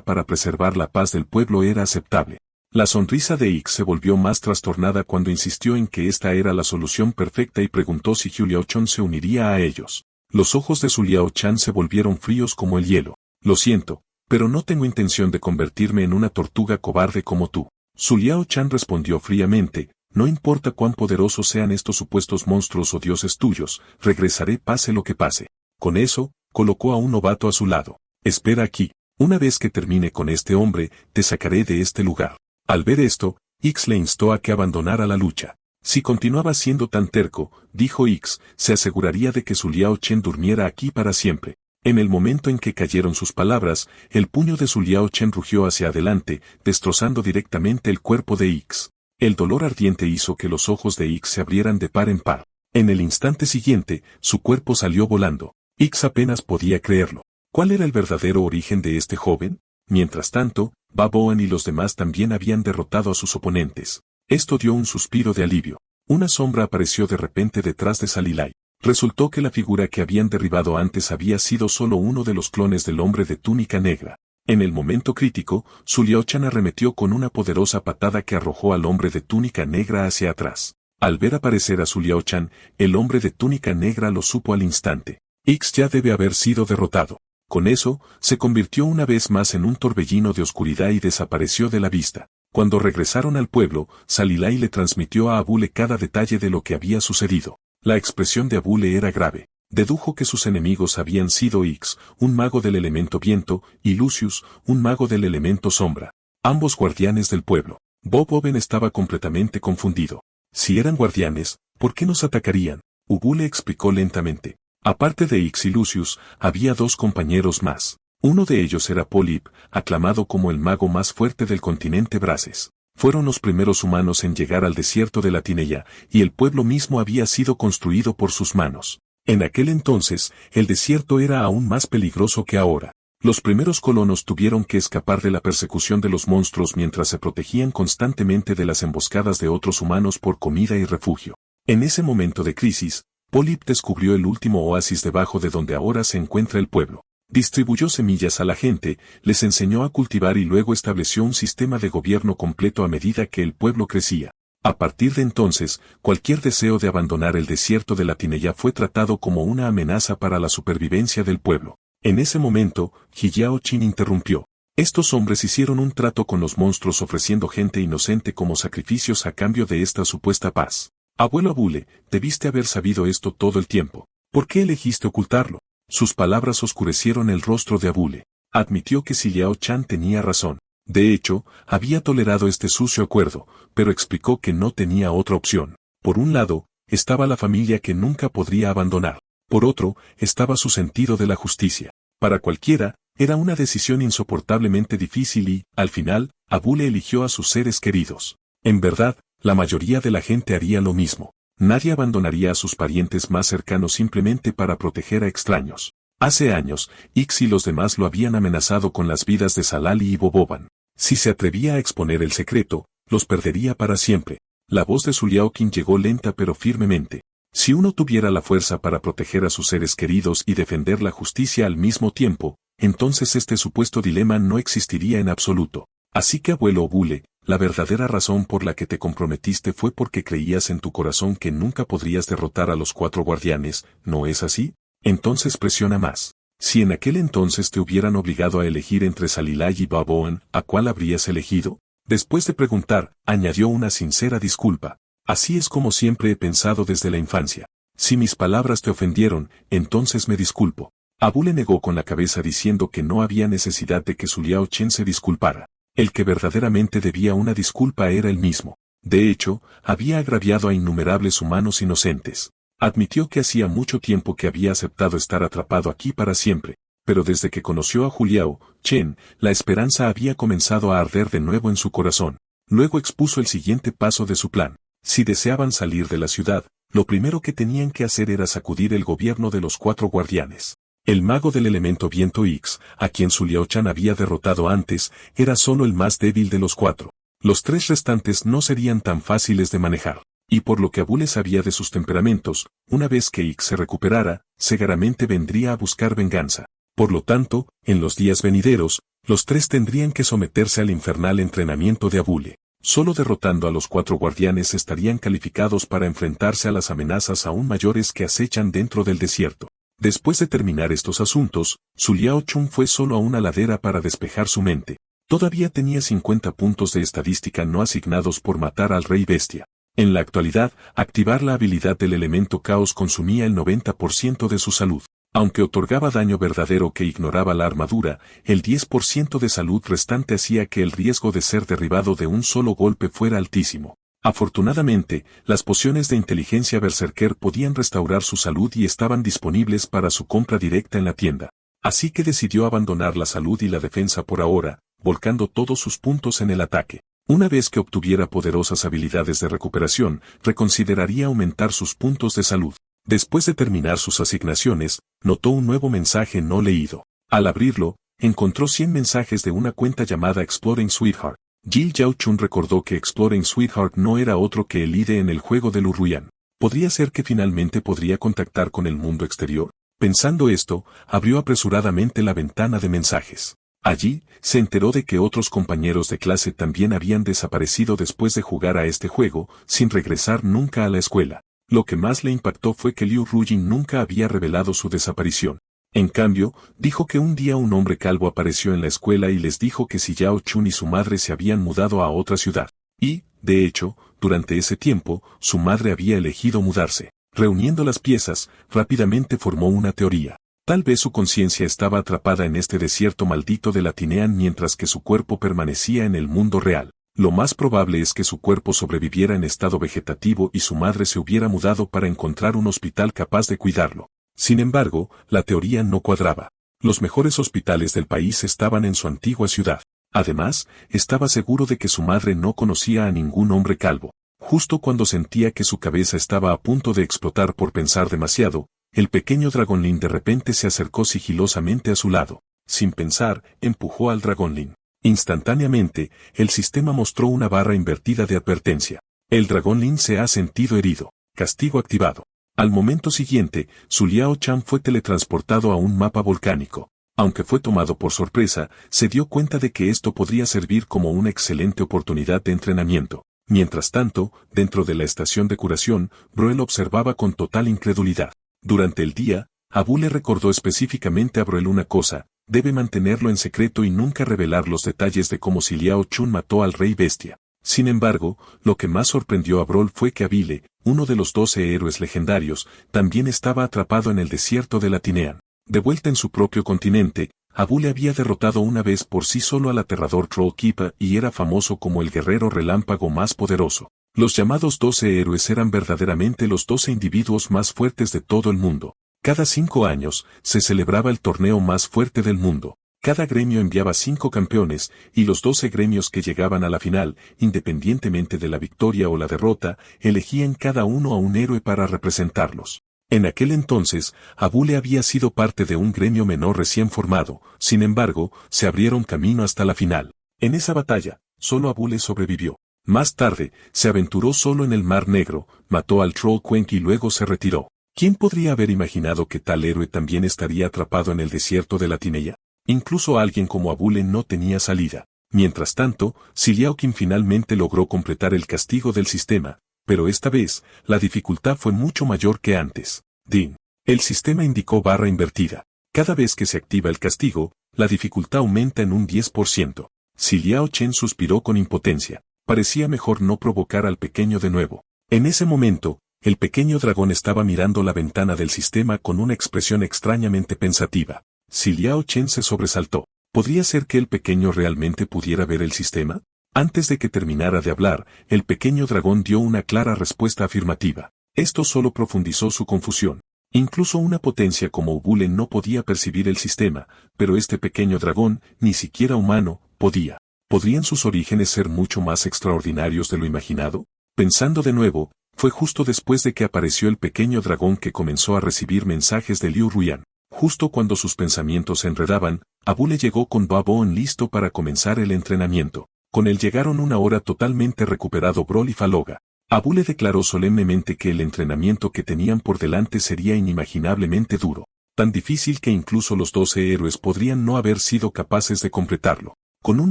para preservar la paz del pueblo era aceptable. La sonrisa de Ix se volvió más trastornada cuando insistió en que esta era la solución perfecta y preguntó si Liaochun se uniría a ellos. Los ojos de Liaochan se volvieron fríos como el hielo. Lo siento, pero no tengo intención de convertirme en una tortuga cobarde como tú. Liaochan respondió fríamente, no importa cuán poderosos sean estos supuestos monstruos o dioses tuyos, regresaré pase lo que pase. Con eso, colocó a un novato a su lado. Espera aquí, una vez que termine con este hombre, te sacaré de este lugar. Al ver esto, Ix le instó a que abandonara la lucha. Si continuaba siendo tan terco, dijo Ix, se aseguraría de que Liaochen durmiera aquí para siempre. En el momento en que cayeron sus palabras, el puño de Liaochen rugió hacia adelante, destrozando directamente el cuerpo de Ix. El dolor ardiente hizo que los ojos de Ix se abrieran de par en par. En el instante siguiente, su cuerpo salió volando. Ix apenas podía creerlo. ¿Cuál era el verdadero origen de este joven? Mientras tanto, Baboan y los demás también habían derrotado a sus oponentes. Esto dio un suspiro de alivio. Una sombra apareció de repente detrás de Salilai. Resultó que la figura que habían derribado antes había sido solo uno de los clones del hombre de túnica negra. En el momento crítico, Liaochan arremetió con una poderosa patada que arrojó al hombre de túnica negra hacia atrás. Al ver aparecer a Liaochan, el hombre de túnica negra lo supo al instante. Ix ya debe haber sido derrotado. Con eso, se convirtió una vez más en un torbellino de oscuridad y desapareció de la vista. Cuando regresaron al pueblo, Salilai le transmitió a Abule cada detalle de lo que había sucedido. La expresión de Abule era grave. Dedujo que sus enemigos habían sido Ix, un mago del elemento viento, y Lucius, un mago del elemento sombra. Ambos guardianes del pueblo. Bob Oben estaba completamente confundido. Si eran guardianes, ¿por qué nos atacarían? Abule explicó lentamente. Aparte de Ix y Lucius, había dos compañeros más. Uno de ellos era Polip, aclamado como el mago más fuerte del continente Braces. Fueron los primeros humanos en llegar al desierto de la Tinea, y el pueblo mismo había sido construido por sus manos. En aquel entonces, el desierto era aún más peligroso que ahora. Los primeros colonos tuvieron que escapar de la persecución de los monstruos mientras se protegían constantemente de las emboscadas de otros humanos por comida y refugio. En ese momento de crisis, Polip descubrió el último oasis debajo de donde ahora se encuentra el pueblo. Distribuyó semillas a la gente, les enseñó a cultivar y luego estableció un sistema de gobierno completo a medida que el pueblo crecía. A partir de entonces, cualquier deseo de abandonar el desierto de la Tinea fue tratado como una amenaza para la supervivencia del pueblo. En ese momento, Yaochun interrumpió. Estos hombres hicieron un trato con los monstruos ofreciendo gente inocente como sacrificios a cambio de esta supuesta paz. Abuelo Abule, debiste haber sabido esto todo el tiempo. ¿Por qué elegiste ocultarlo? Sus palabras oscurecieron el rostro de Abule. Admitió que Liaochan tenía razón. De hecho, había tolerado este sucio acuerdo, pero explicó que no tenía otra opción. Por un lado, estaba la familia que nunca podría abandonar. Por otro, estaba su sentido de la justicia. Para cualquiera, era una decisión insoportablemente difícil y, al final, Abule eligió a sus seres queridos. En verdad, la mayoría de la gente haría lo mismo. Nadie abandonaría a sus parientes más cercanos simplemente para proteger a extraños. Hace años, Ix y los demás lo habían amenazado con las vidas de Salali y Boboban. Si se atrevía a exponer el secreto, los perdería para siempre. La voz de Liaoqin llegó lenta pero firmemente. Si uno tuviera la fuerza para proteger a sus seres queridos y defender la justicia al mismo tiempo, entonces este supuesto dilema no existiría en absoluto. Así que abuelo Obule, la verdadera razón por la que te comprometiste fue porque creías en tu corazón que nunca podrías derrotar a los 4 guardianes, ¿no es así? Entonces presiona más. Si en aquel entonces te hubieran obligado a elegir entre Salilay y Baboan, ¿a cuál habrías elegido? Después de preguntar, añadió una sincera disculpa. Así es como siempre he pensado desde la infancia. Si mis palabras te ofendieron, entonces me disculpo. Abule negó con la cabeza diciendo que no había necesidad de que Su Liao Chen se disculpara. El que verdaderamente debía una disculpa era él mismo. De hecho, había agraviado a innumerables humanos inocentes. Admitió que hacía mucho tiempo que había aceptado estar atrapado aquí para siempre, pero desde que conoció a Liao Chen, la esperanza había comenzado a arder de nuevo en su corazón. Luego expuso el siguiente paso de su plan. Si deseaban salir de la ciudad, lo primero que tenían que hacer era sacudir el gobierno de los 4 guardianes. El mago del elemento viento X, a quien Su Liao Chen había derrotado antes, era solo el más débil de los 4. Los 3 restantes no serían tan fáciles de manejar. Y por lo que Abule sabía de sus temperamentos, una vez que X se recuperara, seguramente vendría a buscar venganza. Por lo tanto, en los días venideros, los 3 tendrían que someterse al infernal entrenamiento de Abule. Solo derrotando a los 4 guardianes estarían calificados para enfrentarse a las amenazas aún mayores que acechan dentro del desierto. Después de terminar estos asuntos, Su Liao Chen fue solo a una ladera para despejar su mente. Todavía tenía 50 puntos de estadística no asignados por matar al rey bestia. En la actualidad, activar la habilidad del elemento caos consumía el 90% de su salud. Aunque otorgaba daño verdadero que ignoraba la armadura, el 10% de salud restante hacía que el riesgo de ser derribado de un solo golpe fuera altísimo. Afortunadamente, las pociones de inteligencia berserker podían restaurar su salud y estaban disponibles para su compra directa en la tienda. Así que decidió abandonar la salud y la defensa por ahora, volcando todos sus puntos en el ataque. Una vez que obtuviera poderosas habilidades de recuperación, reconsideraría aumentar sus puntos de salud. Después de terminar sus asignaciones, notó un nuevo mensaje no leído. Al abrirlo, encontró 100 mensajes de una cuenta llamada Exploring Sweetheart. Ji Yao Chun recordó que Exploring Sweetheart no era otro que el líder en el juego del Urruyan. ¿Podría ser que finalmente podría contactar con el mundo exterior? Pensando esto, abrió apresuradamente la ventana de mensajes. Allí, se enteró de que otros compañeros de clase también habían desaparecido después de jugar a este juego, sin regresar nunca a la escuela. Lo que más le impactó fue que Liu Rujin nunca había revelado su desaparición. En cambio, dijo que un día un hombre calvo apareció en la escuela y les dijo que si Yao Chun y su madre se habían mudado a otra ciudad. Y, de hecho, durante ese tiempo, su madre había elegido mudarse. Reuniendo las piezas, rápidamente formó una teoría. Tal vez su conciencia estaba atrapada en este desierto maldito de Latinean mientras que su cuerpo permanecía en el mundo real. Lo más probable es que su cuerpo sobreviviera en estado vegetativo y su madre se hubiera mudado para encontrar un hospital capaz de cuidarlo. Sin embargo, la teoría no cuadraba. Los mejores hospitales del país estaban en su antigua ciudad. Además, estaba seguro de que su madre no conocía a ningún hombre calvo. Justo cuando sentía que su cabeza estaba a punto de explotar por pensar demasiado, el pequeño Dragonlin de repente se acercó sigilosamente a su lado. Sin pensar, empujó al Dragonlin. Instantáneamente, el sistema mostró una barra invertida de advertencia. El Dragonlin se ha sentido herido. Castigo activado. Al momento siguiente, Su Liao Chen fue teletransportado a un mapa volcánico. Aunque fue tomado por sorpresa, se dio cuenta de que esto podría servir como una excelente oportunidad de entrenamiento. Mientras tanto, dentro de la estación de curación, Broel observaba con total incredulidad. Durante el día, Abu le recordó específicamente a Broel una cosa: debe mantenerlo en secreto y nunca revelar los detalles de cómo si Liao Chun mató al rey bestia. Sin embargo, lo que más sorprendió a Broel fue que Abile, uno de los 12 héroes legendarios, también estaba atrapado en el desierto de Latinean. De vuelta en su propio continente, Abule había derrotado una vez por sí solo al aterrador Trollkeeper y era famoso como el guerrero relámpago más poderoso. Los llamados 12 héroes eran verdaderamente los 12 individuos más fuertes de todo el mundo. Cada 5 años, se celebraba el torneo más fuerte del mundo. Cada gremio enviaba 5 campeones, y los 12 gremios que llegaban a la final, independientemente de la victoria o la derrota, elegían cada uno a un héroe para representarlos. En aquel entonces, Abule había sido parte de un gremio menor recién formado, sin embargo, se abrieron camino hasta la final. En esa batalla, solo Abule sobrevivió. Más tarde, se aventuró solo en el Mar Negro, mató al Troll Cuenk y luego se retiró. ¿Quién podría haber imaginado que tal héroe también estaría atrapado en el desierto de la Tineya? Incluso alguien como Abule no tenía salida. Mientras tanto, Siliaukin finalmente logró completar el castigo del sistema, pero esta vez, la dificultad fue mucho mayor que antes. Din. El sistema indicó barra invertida. Cada vez que se activa el castigo, la dificultad aumenta en un 10%. Siliao Chen suspiró con impotencia. Parecía mejor no provocar al pequeño de nuevo. En ese momento, el pequeño dragón estaba mirando la ventana del sistema con una expresión extrañamente pensativa. Siliao Chen se sobresaltó. ¿Podría ser que el pequeño realmente pudiera ver el sistema? Antes de que terminara de hablar, el pequeño dragón dio una clara respuesta afirmativa. Esto solo profundizó su confusión. Incluso una potencia como Ubule no podía percibir el sistema, pero este pequeño dragón, ni siquiera humano, podía. ¿Podrían sus orígenes ser mucho más extraordinarios de lo imaginado? Pensando de nuevo, fue justo después de que apareció el pequeño dragón que comenzó a recibir mensajes de Liu Ruian. Justo cuando sus pensamientos se enredaban, Abule llegó con Babón listo para comenzar el entrenamiento. Con él llegaron una hora totalmente recuperado Brol y Faloga. Abule declaró solemnemente que el entrenamiento que tenían por delante sería inimaginablemente duro, tan difícil que incluso los 12 héroes podrían no haber sido capaces de completarlo. Con un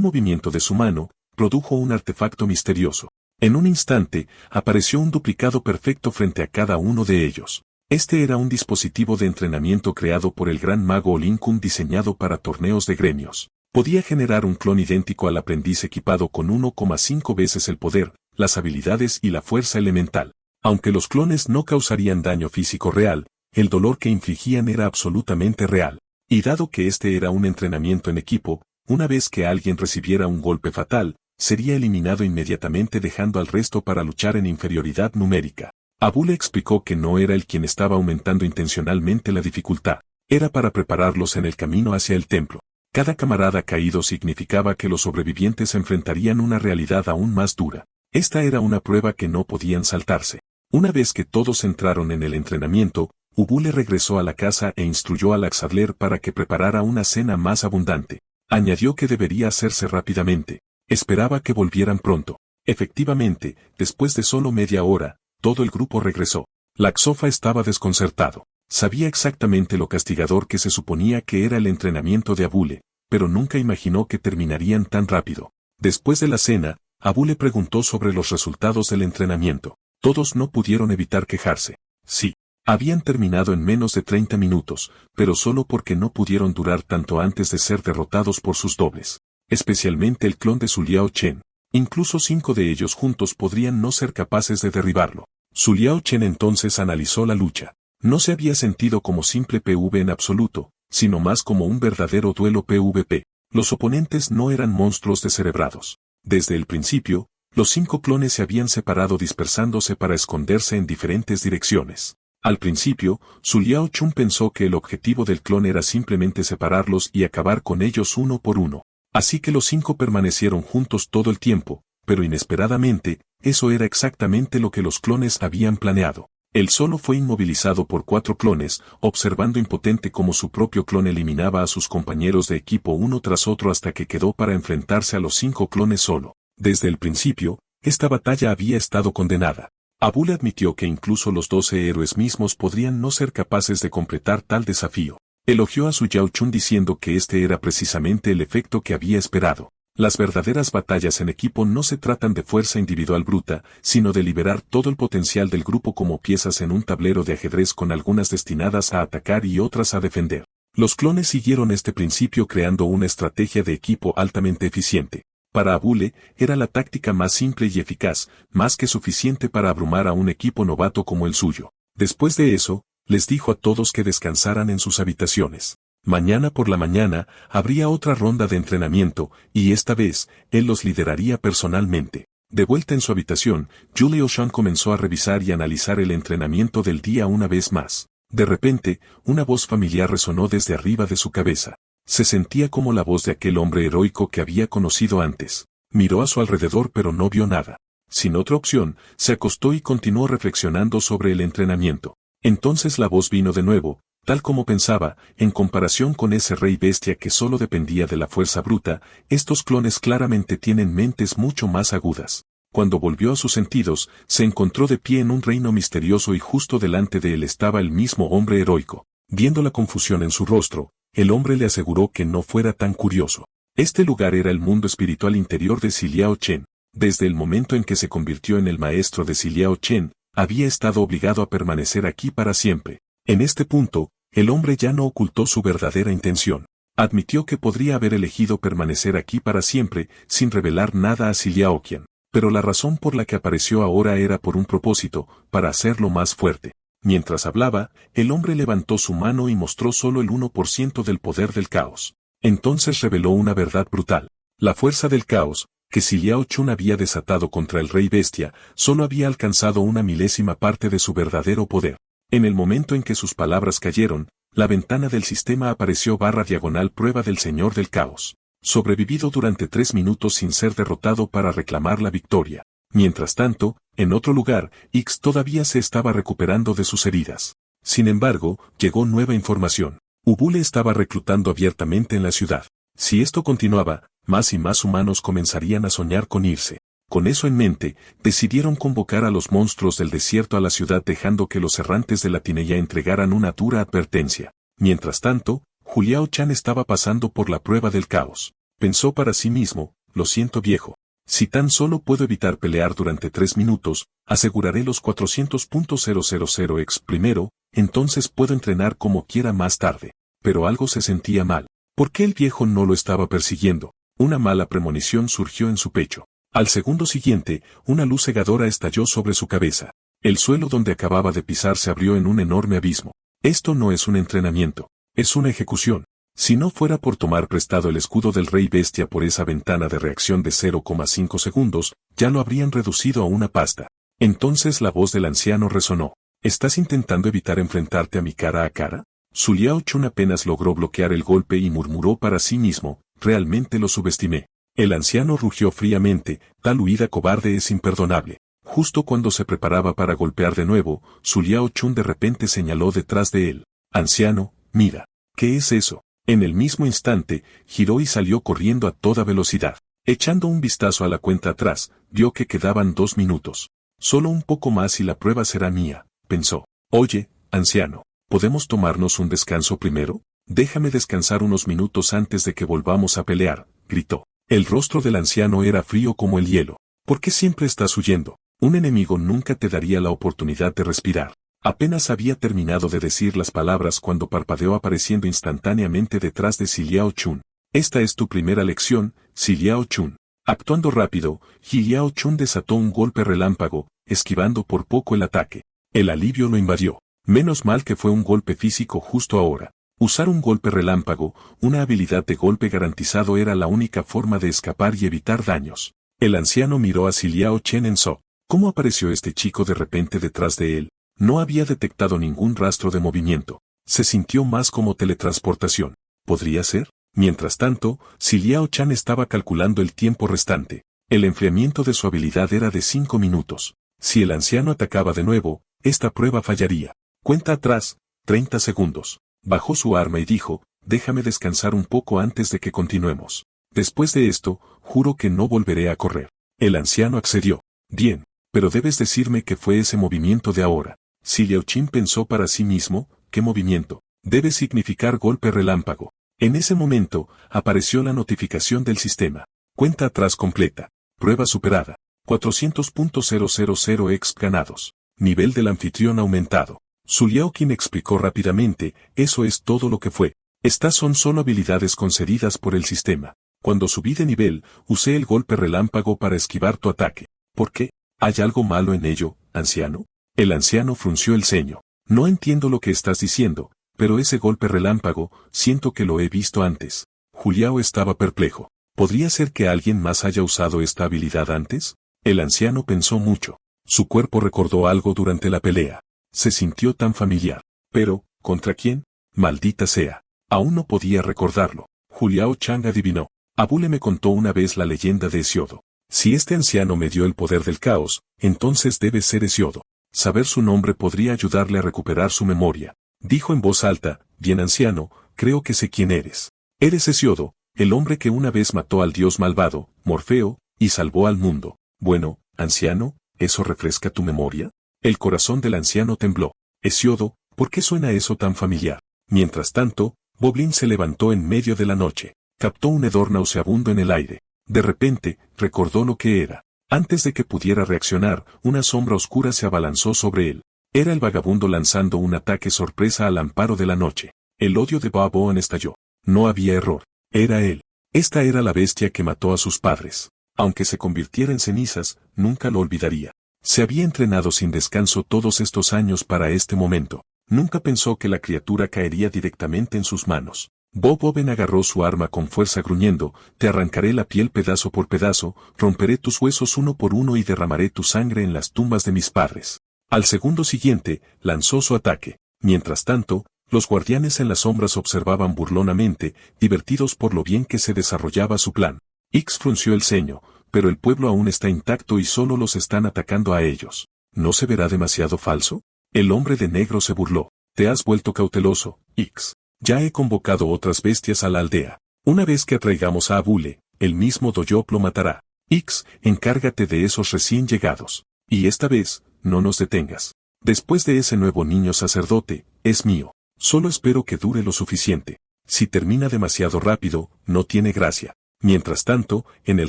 movimiento de su mano, produjo un artefacto misterioso. En un instante, apareció un duplicado perfecto frente a cada uno de ellos. Este era un dispositivo de entrenamiento creado por el gran mago Olinkun diseñado para torneos de gremios. Podía generar un clon idéntico al aprendiz equipado con 1,5 veces el poder, las habilidades y la fuerza elemental. Aunque los clones no causarían daño físico real, el dolor que infligían era absolutamente real. Y dado que este era un entrenamiento en equipo, una vez que alguien recibiera un golpe fatal, sería eliminado inmediatamente dejando al resto para luchar en inferioridad numérica. Abule explicó que no era él quien estaba aumentando intencionalmente la dificultad, era para prepararlos en el camino hacia el templo. Cada camarada caído significaba que los sobrevivientes enfrentarían una realidad aún más dura. Esta era una prueba que no podían saltarse. Una vez que todos entraron en el entrenamiento, Ubule regresó a la casa e instruyó a Laxadler para que preparara una cena más abundante. Añadió que debería hacerse rápidamente. Esperaba que volvieran pronto. Efectivamente, después de solo media hora, todo el grupo regresó. Laxofa estaba desconcertado. Sabía exactamente lo castigador que se suponía que era el entrenamiento de Abule, pero nunca imaginó que terminarían tan rápido. Después de la cena, Abule preguntó sobre los resultados del entrenamiento. Todos no pudieron evitar quejarse. Sí, habían terminado en menos de 30 minutos, pero solo porque no pudieron durar tanto antes de ser derrotados por sus dobles. Especialmente el clon de Suliao Chen. Incluso 5 de ellos juntos podrían no ser capaces de derribarlo. Suliao Chen entonces analizó la lucha. No se había sentido como simple PV en absoluto, sino más como un verdadero duelo PvP. Los oponentes no eran monstruos descerebrados. Desde el principio, los 5 clones se habían separado dispersándose para esconderse en diferentes direcciones. Al principio, Suliao Chun pensó que el objetivo del clon era simplemente separarlos y acabar con ellos uno por uno. Así que los 5 permanecieron juntos todo el tiempo, pero inesperadamente, eso era exactamente lo que los clones habían planeado. Él solo fue inmovilizado por 4 clones, observando impotente cómo su propio clon eliminaba a sus compañeros de equipo uno tras otro hasta que quedó para enfrentarse a los 5 clones solo. Desde el principio, esta batalla había estado condenada. Abule admitió que incluso los 12 héroes mismos podrían no ser capaces de completar tal desafío. Elogió a Su Yao Chun diciendo que este era precisamente el efecto que había esperado. Las verdaderas batallas en equipo no se tratan de fuerza individual bruta, sino de liberar todo el potencial del grupo como piezas en un tablero de ajedrez con algunas destinadas a atacar y otras a defender. Los clones siguieron este principio creando una estrategia de equipo altamente eficiente. Para Abule, era la táctica más simple y eficaz, más que suficiente para abrumar a un equipo novato como el suyo. Después de eso, les dijo a todos que descansaran en sus habitaciones. Mañana por la mañana, habría otra ronda de entrenamiento, y esta vez, él los lideraría personalmente. De vuelta en su habitación, Julie O'Shan comenzó a revisar y analizar el entrenamiento del día una vez más. De repente, una voz familiar resonó desde arriba de su cabeza. Se sentía como la voz de aquel hombre heroico que había conocido antes. Miró a su alrededor pero no vio nada. Sin otra opción, se acostó y continuó reflexionando sobre el entrenamiento. Entonces la voz vino de nuevo, tal como pensaba, en comparación con ese rey bestia que solo dependía de la fuerza bruta, estos clones claramente tienen mentes mucho más agudas. Cuando volvió a sus sentidos, se encontró de pie en un reino misterioso y justo delante de él estaba el mismo hombre heroico. Viendo la confusión en su rostro, el hombre le aseguró que no fuera tan curioso. Este lugar era el mundo espiritual interior de Siliao Chen. Desde el momento en que se convirtió en el maestro de Siliao Chen, había estado obligado a permanecer aquí para siempre. En este punto, el hombre ya no ocultó su verdadera intención. Admitió que podría haber elegido permanecer aquí para siempre, sin revelar nada a Siliao Qian. Pero la razón por la que apareció ahora era por un propósito, para hacerlo más fuerte. Mientras hablaba, el hombre levantó su mano y mostró solo el 1% del poder del caos. Entonces reveló una verdad brutal. La fuerza del caos, que Siliao Chun había desatado contra el rey bestia, solo había alcanzado una milésima parte de su verdadero poder. En el momento en que sus palabras cayeron, la ventana del sistema apareció /diagonal prueba del señor del caos. Sobrevivido durante 3 minutos sin ser derrotado para reclamar la victoria. Mientras tanto, en otro lugar, X todavía se estaba recuperando de sus heridas. Sin embargo, llegó nueva información. Ubule estaba reclutando abiertamente en la ciudad. Si esto continuaba, más y más humanos comenzarían a soñar con irse. Con eso en mente, decidieron convocar a los monstruos del desierto a la ciudad dejando que los errantes de la Tineya entregaran una dura advertencia. Mientras tanto, Juliao Chan estaba pasando por la prueba del caos. Pensó para sí mismo, lo siento viejo. Si tan solo puedo evitar pelear durante 3 minutos, aseguraré los 400.000x primero, entonces puedo entrenar como quiera más tarde. Pero algo se sentía mal. ¿Por qué el viejo no lo estaba persiguiendo? Una mala premonición surgió en su pecho. Al segundo siguiente, una luz cegadora estalló sobre su cabeza. El suelo donde acababa de pisar se abrió en un enorme abismo. Esto no es un entrenamiento. Es una ejecución. Si no fuera por tomar prestado el escudo del rey bestia por esa ventana de reacción de 0,5 segundos, ya lo habrían reducido a una pasta. Entonces la voz del anciano resonó. ¿Estás intentando evitar enfrentarte a mi cara a cara? Zuliao Chun apenas logró bloquear el golpe y murmuró para sí mismo, realmente lo subestimé. El anciano rugió fríamente, tal huida cobarde es imperdonable. Justo cuando se preparaba para golpear de nuevo, Zuliao Chun de repente señaló detrás de él. Anciano, mira. ¿Qué es eso? En el mismo instante, giró y salió corriendo a toda velocidad. Echando un vistazo a la cuenta atrás, vio que quedaban 2 minutos. Solo un poco más y la prueba será mía, pensó. Oye, anciano, ¿podemos tomarnos un descanso primero? Déjame descansar unos minutos antes de que volvamos a pelear, gritó. El rostro del anciano era frío como el hielo. ¿Por qué siempre estás huyendo? Un enemigo nunca te daría la oportunidad de respirar. Apenas había terminado de decir las palabras cuando parpadeó apareciendo instantáneamente detrás de Siliao Chun. Esta es tu primera lección, Siliao Chun. Actuando rápido, Siliao Chun desató un golpe relámpago, esquivando por poco el ataque. El alivio lo invadió. Menos mal que fue un golpe físico justo ahora. Usar un golpe relámpago, una habilidad de golpe garantizado era la única forma de escapar y evitar daños. El anciano miró a Siliao Chen en shock. ¿Cómo apareció este chico de repente detrás de él? No había detectado ningún rastro de movimiento. Se sintió más como teletransportación. ¿Podría ser? Mientras tanto, Siliao Chan estaba calculando el tiempo restante. El enfriamiento de su habilidad era de 5 minutos. Si el anciano atacaba de nuevo, esta prueba fallaría. Cuenta atrás, 30 segundos. Bajó su arma y dijo, déjame descansar un poco antes de que continuemos. Después de esto, juro que no volveré a correr. El anciano accedió. Bien, pero debes decirme qué fue ese movimiento de ahora. Siliao Chin pensó para sí mismo, ¿qué movimiento? Debe significar golpe relámpago. En ese momento, apareció la notificación del sistema. Cuenta atrás completa. Prueba superada. 400.000x ganados. Nivel del anfitrión aumentado. Zuliao Qin explicó rápidamente, eso es todo lo que fue. Estas son solo habilidades concedidas por el sistema. Cuando subí de nivel, usé el golpe relámpago para esquivar tu ataque. ¿Por qué? ¿Hay algo malo en ello, anciano? El anciano frunció el ceño. No entiendo lo que estás diciendo, pero ese golpe relámpago, siento que lo he visto antes. Juliao estaba perplejo. ¿Podría ser que alguien más haya usado esta habilidad antes? El anciano pensó mucho. Su cuerpo recordó algo durante la pelea. Se sintió tan familiar. Pero, ¿contra quién? Maldita sea. Aún no podía recordarlo. Juliao Chang adivinó. Abule me contó una vez la leyenda de Hesiodo. Si este anciano me dio el poder del caos, entonces debe ser Hesiodo. Saber su nombre podría ayudarle a recuperar su memoria. Dijo en voz alta, bien anciano, creo que sé quién eres. Eres Hesiodo, el hombre que una vez mató al dios malvado, Morfeo, y salvó al mundo. Bueno, Anciano, ¿eso refresca tu memoria? El corazón del anciano tembló. Hesiodo, ¿por qué suena eso tan familiar? Mientras tanto, Boblin se levantó en medio de la noche. Captó un hedor nauseabundo en el aire. De repente, recordó lo que era. Antes de que pudiera reaccionar, una sombra oscura se abalanzó sobre él. Era el vagabundo lanzando un ataque sorpresa al amparo de la noche. El odio de Bob Owen estalló. No había error. Era él. Esta era la bestia que mató a sus padres. Aunque se convirtiera en cenizas, nunca lo olvidaría. Se había entrenado sin descanso todos estos años para este momento. Nunca pensó que la criatura caería directamente en sus manos. Bob Owen agarró su arma con fuerza gruñendo, te arrancaré la piel pedazo por pedazo, romperé tus huesos uno por uno y derramaré tu sangre en las tumbas de mis padres. Al segundo siguiente, lanzó su ataque. Mientras tanto, los guardianes en las sombras observaban burlonamente, divertidos por lo bien que se desarrollaba su plan. Ix frunció el ceño, pero el pueblo aún está intacto y solo los están atacando a ellos. ¿No se verá demasiado falso? El hombre de negro se burló. Te has vuelto cauteloso, Ix. Ya he convocado otras bestias a la aldea. Una vez que atraigamos a Abule, el mismo Doyop lo matará. Ix, encárgate de esos recién llegados. Y esta vez, no nos detengas. Después de ese nuevo niño sacerdote, es mío. Solo espero que dure lo suficiente. Si termina demasiado rápido, no tiene gracia. Mientras tanto, en el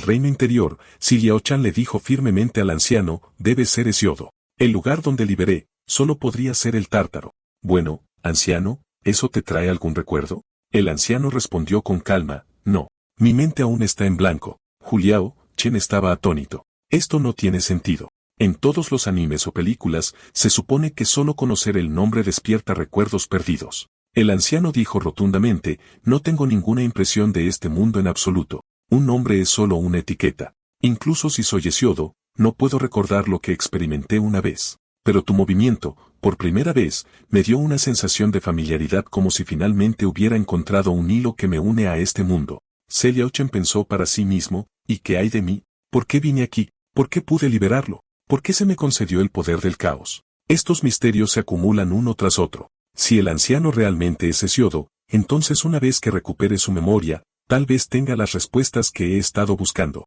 reino interior, Siliao-chan le dijo firmemente al anciano, debe ser Hesiodo. El lugar donde liberé, solo podría ser el Tártaro. Bueno, anciano, ¿eso te trae algún recuerdo? El anciano respondió con calma, no. Mi mente aún está en blanco. Juliao, Chen estaba atónito. Esto no tiene sentido. En todos los animes o películas, se supone que solo conocer el nombre despierta recuerdos perdidos. El anciano dijo rotundamente, no tengo ninguna impresión de este mundo en absoluto. Un nombre es solo una etiqueta. Incluso si soy Hesiodo, no puedo recordar lo que experimenté una vez. Pero tu movimiento, por primera vez, me dio una sensación de familiaridad como si finalmente hubiera encontrado un hilo que me une a este mundo. Seliao-chen pensó para sí mismo, ¿y qué hay de mí? ¿Por qué vine aquí? ¿Por qué pude liberarlo? ¿Por qué se me concedió el poder del caos? Estos misterios se acumulan uno tras otro. Si el anciano realmente es Hesiodo, entonces una vez que recupere su memoria, tal vez tenga las respuestas que he estado buscando.